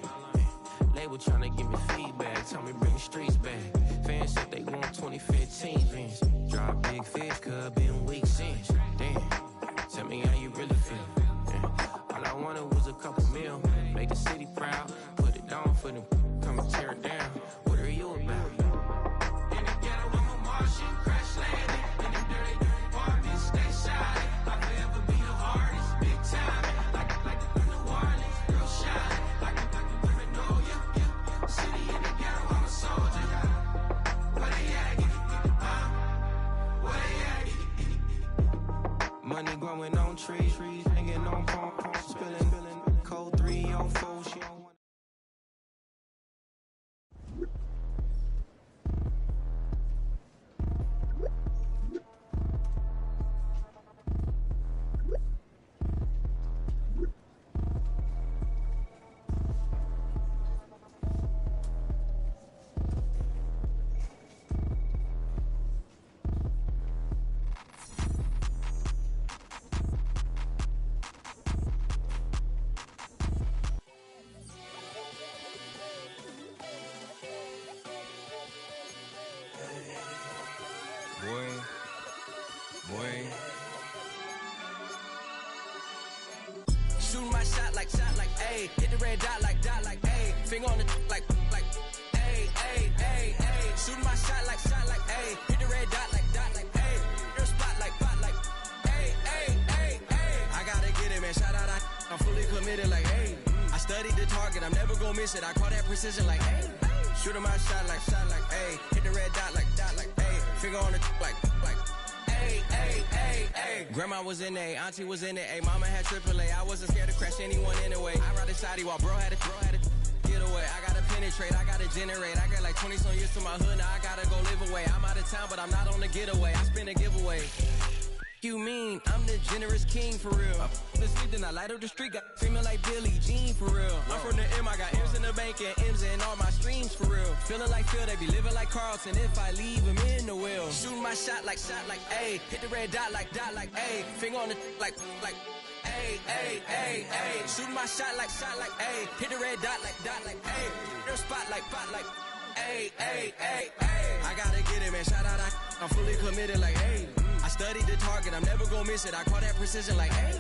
Label tryna give me feedback, tell me bring the streets back. Fans said they want 2015 Vince. Drop big fish, cuz been weeks since. Damn. Tell me how you really feel. Yeah. All I wanted was a couple mil. Make the city proud. Put it down for them. Come and tear it down. What are you about? In the ghetto, I'm a Martian. Crash landing. In the dirty apartments. Stay shy. I'll forever be the hardest. Big time. Like New Orleans. Real shy. Like Magnolia. Yeah. City in the ghetto, I'm a soldier. Where they at? Where they at? Money growing on trees, hanging on palm, spilling, cold 304. She don't want. Boy. Shooting my shot like, ayy. Hit the red dot like, ayy. Finger on the like, ayy. ayy, ayy, ayy. Shooting my shot like, ayy. Hit the red dot like, ayy. Your spot like, ayy, ayy, ayy, ayy. I gotta get it, man. Shout out, I'm fully committed like, ayy. I studied the target, I'm never gonna miss it. I call that precision like, ayy. Shooting my shot like, ayy. Hit the red dot like, ayy. Finger on the like, ayy, ayy, ayy, ayy. Grandma was in A, auntie was in it, ayy. Mama had AAA, I wasn't scared to crash anyone anyway. I ride a side while bro had it, get away. I gotta penetrate, I gotta generate. I got like 20 some years to my hood, now I gotta go live away. I'm out of town, but I'm not on the getaway. I spin a giveaway. You mean I'm the generous king for real? Been sleep, then I light up the street, got screaming like Billie Jean for real. I'm from the M, I got M's in the bank and M's in all my streams for real. Feeling like Phil, they be living like Carlton if I leave him in the wheel. Shooting my shot like, ayy. Hit the red dot like, ayy. Finger on the like, ayy, ayy, ayy, ayy. Shooting my shot like, ayy. Hit the red dot like, ayy. Your spot like, ayy, ayy, ayy, ayy. I gotta get it, man. Shout out, I'm fully committed like, ayy. I studied the target, I'm never gonna miss it. I call that precision like, ayy.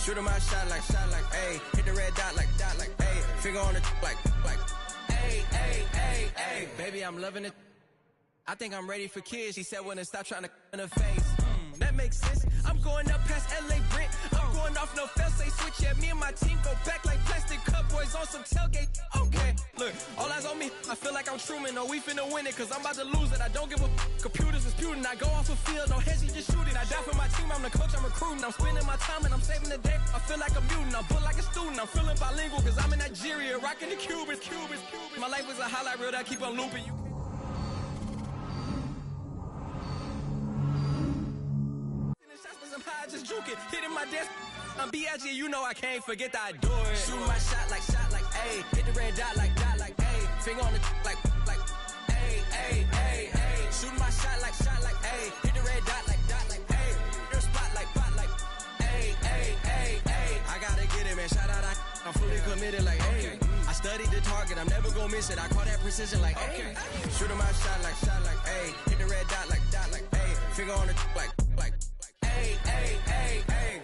Shooting my shot like, ayy. Hit the red dot like, ayy. Finger on the like, ayy, ayy, ayy, ayy. Baby, I'm loving it. I think I'm ready for kids. She said when to stop trying to in her face. That makes sense. I'm going up past LA Brent. I'm going off no fail, say switch. Yeah, me and my team go back like plastic cup boys on some tailgate. Okay, look, all eyes on me. I feel like I'm Truman. No, we finna win it, cause I'm about to lose it. I don't give a computers disputing. I go off the field, no heads, you just shoot it. I die for my team, I'm the coach, I'm recruiting. I'm spending my time and I'm saving the day. I feel like a mutant, I'm built like a student. I'm feeling bilingual, cause I'm in Nigeria, rocking the Cubans. My life was a highlight reel that I keep on looping. You I'm high, just juke it, hitting my desk. I'm B.I.G., you know I can't forget that I do it. Shooting my shot like, ayy. Hit the red dot like, ayy. Finger on the like, ayy, ayy, ayy, ayy. Shooting my shot like, ayy. Hit the red dot like, ayy. Your spot like, ayy, ayy, ayy, ayy. I gotta get it, man. Shout out, I'm fully committed like, ayy. I studied the target, I'm never gonna miss it. I call that precision like, ayy. Shooting my shot like, ayy. Hit the red dot like, ayy. Finger on the like, ayy, ayy, ayy, ayy.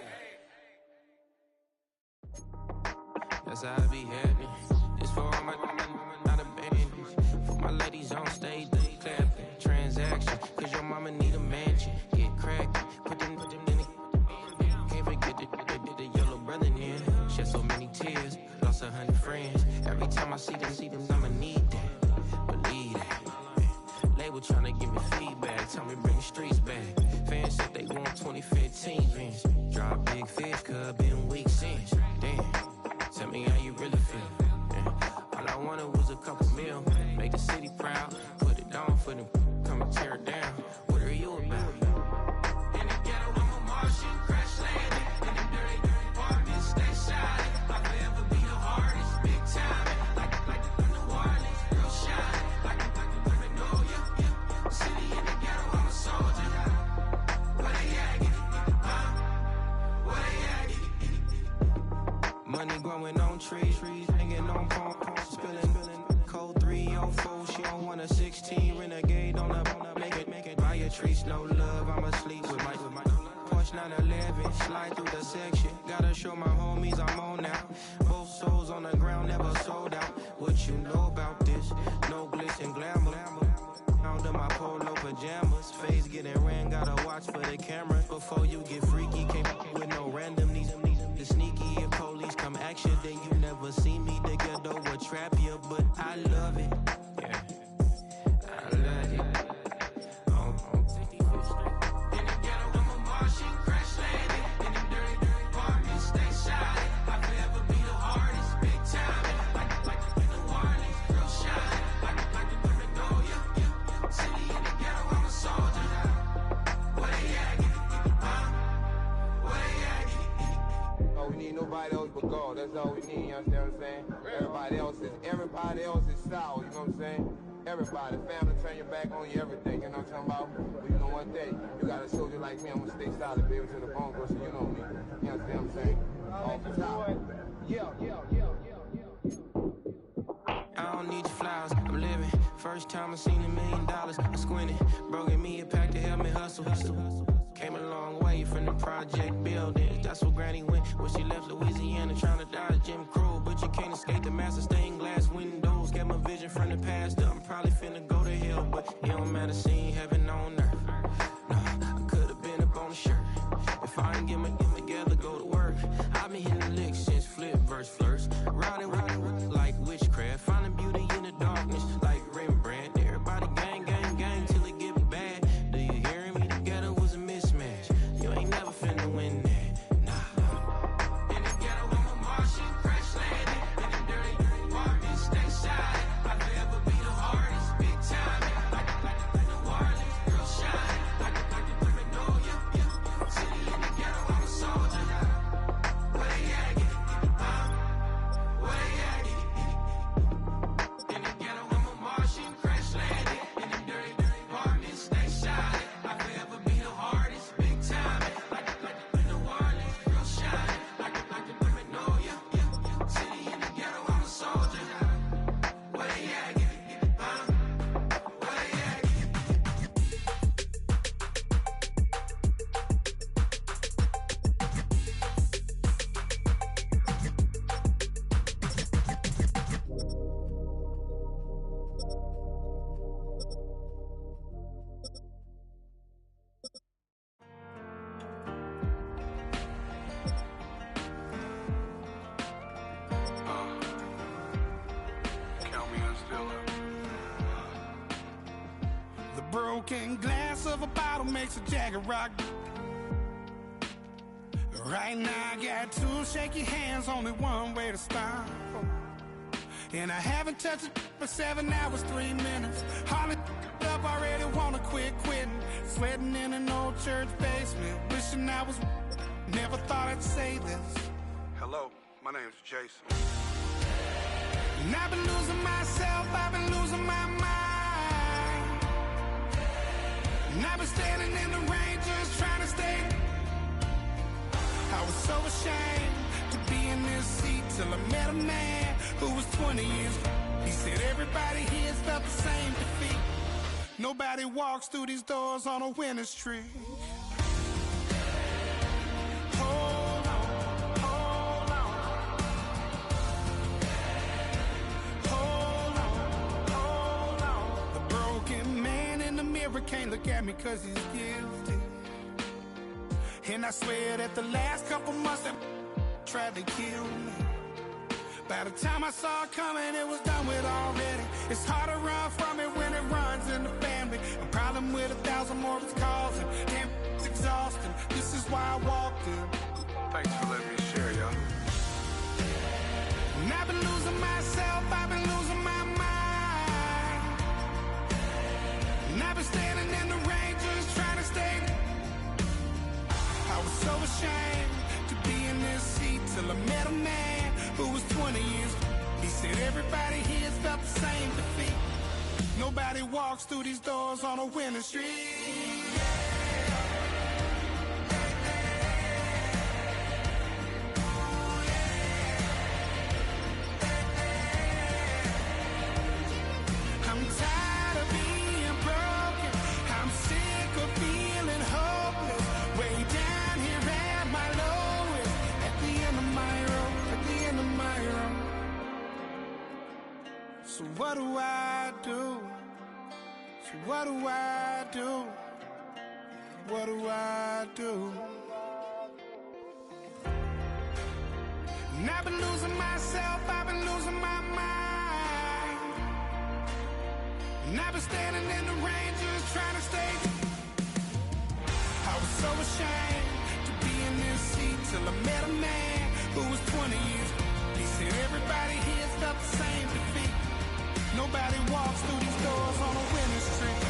That's how I be happening. This for all my not abandoned. For my ladies on stage, they clapping. Transaction, cause your mama need a mansion. Get cracked, put them in it. Can't forget the yellow brother in. Shed so many tears, lost 100 friends. Every time I see them, I'ma need that. Believe that. Label tryna give me feedback, tell me bring the streets back. Fans said they want 2015 Vince. Drop big fish, cause been weak since. Damn, tell me how you really feel. All I wanted was a couple mil. Make the city proud, put it down for them, come and tear it down. What are you about? In the ghetto, I'm a Martian, crash landing. In the dirty apartments, stay shining. I'll forever be the hardest, big time. Like the New Orleans, real shine. Like the Magnolia, yeah. City in the ghetto, I'm a soldier. Where they at? Where they at? Money growing on trees, hanging on palm, spilling. Code 304, she don't want a 16. Renegade on up, make it. Buy a tree, no love, I'ma sleep with my Porsche 911, slide through the section. Gotta show my homies I'm on now. Both souls on the ground, never sold out. What you know about this? No glitz and glamour. Under my polo pajamas, face getting ran, gotta watch for the cameras. Before you get freaky, can't with no random needs. The sneaky, if police come action, then you never see me. The ghetto will trap you, but I love it. Yeah, I love it. In the ghetto, I'm a Martian, crash landing. In the dirty apartments, stay shining. I'll forever be the hardest, big time. Like the New Orleans, real shine. Like the Magnolia, yeah. City in the ghetto, I'm a soldier. Where they at? Where they at? Oh, we need nobody else but God. That's all we need, you understand what I'm saying? Everybody else is sour, you know what I'm saying? Everybody, family, turn your back on you, everything, you know what I'm talking about? But you know one thing, you got a soldier like me, I'm gonna stay solid, baby, to the bone, bro, so you know me. You understand what I'm saying? Off the top. Yeah. I don't need your flowers, I'm living. First time I seen $1 million, I squinted. Bro, give me a pack to help me hustle. Came a long way from the project buildings. That's where Granny went when she left Louisiana, trying to dodge Jim Crow. But you can't escape the master stained glass windows. Got my vision from the past, I'm proud probably finna go to hell, but it don't matter, she ain't heaven on earth. Nah, I could've been up on the shirt. If I ain't get my together, go to work. I've been hitting the licks since flip verse flirts. Riding like witchcraft, finding beauty in the darkness like Rembrandt. Everybody gang, gang, gang till it get bad. Do you hear me? Together was a mismatch. You ain't never finna win that. Nah. In the ghetto, I'm a Martian, crash landing. In the dirty apartment, stay shy. I forever be the hardest, big time. Like New Orleans, real shine. Like the Magnolia, yeah. City in the ghetto, I'm a soldier. Where they at? Where they at? In the ghetto, I'm a Martian, crash landing. In the dirty apartment, stay shy. I forever be the hardest, big time. Like New Orleans, real shine. Like the Magnolia, yeah. City in the ghetto, I'm a soldier. Where they at? Where they at? Count me in still up. The broken glass of a bottle makes a Jagger rock. Right now I got two shaky hands, only one way to stop. And I haven't touched it for 7 hours, 3 minutes. Hardly up, already wanna quitting. Sweating in an old church basement, wishing I was. Never thought I'd say this. Hello, my name's Jason. And I've been losing myself, I've been losing my mind. And I've been standing in the rain just trying to stay. I was so ashamed to be in this seat till I met a man who was 20 years. He said everybody here's felt the same defeat. Nobody walks through these doors on a winning streak. Hold on, hold on. Hold on, hold on. The broken man in the mirror can't look at me 'cause he's guilty. And I swear that the last couple months that tried to kill me. By the time I saw it coming, it was done with already. It's hard to run from it when it runs in the family. A problem with 1,000 more it's causing. Damn, it's exhausting. This is why I walked in. Thanks for letting me share, y'all. And I've been losing myself, I've been losing my mind. And I've been standing in the rain just trying to stay. I was so ashamed to be in this seat till I met a man who was 20 years. He said everybody here's felt the same defeat. Nobody walks through these doors on a winning streak. I'm tired of being broken. I'm sick of feeling hopeless. Way down here at my lowest. At the end of my road. At the end of my road. So what do I do? So what do I do? What do I do? And I've been losing myself, I've been losing my mind. And I've been standing in the rain just trying to stay. I was so ashamed to be in this seat till I met a man who was 20 years. He said everybody here's felt the same defeat. Nobody walks through these doors on a winning streak.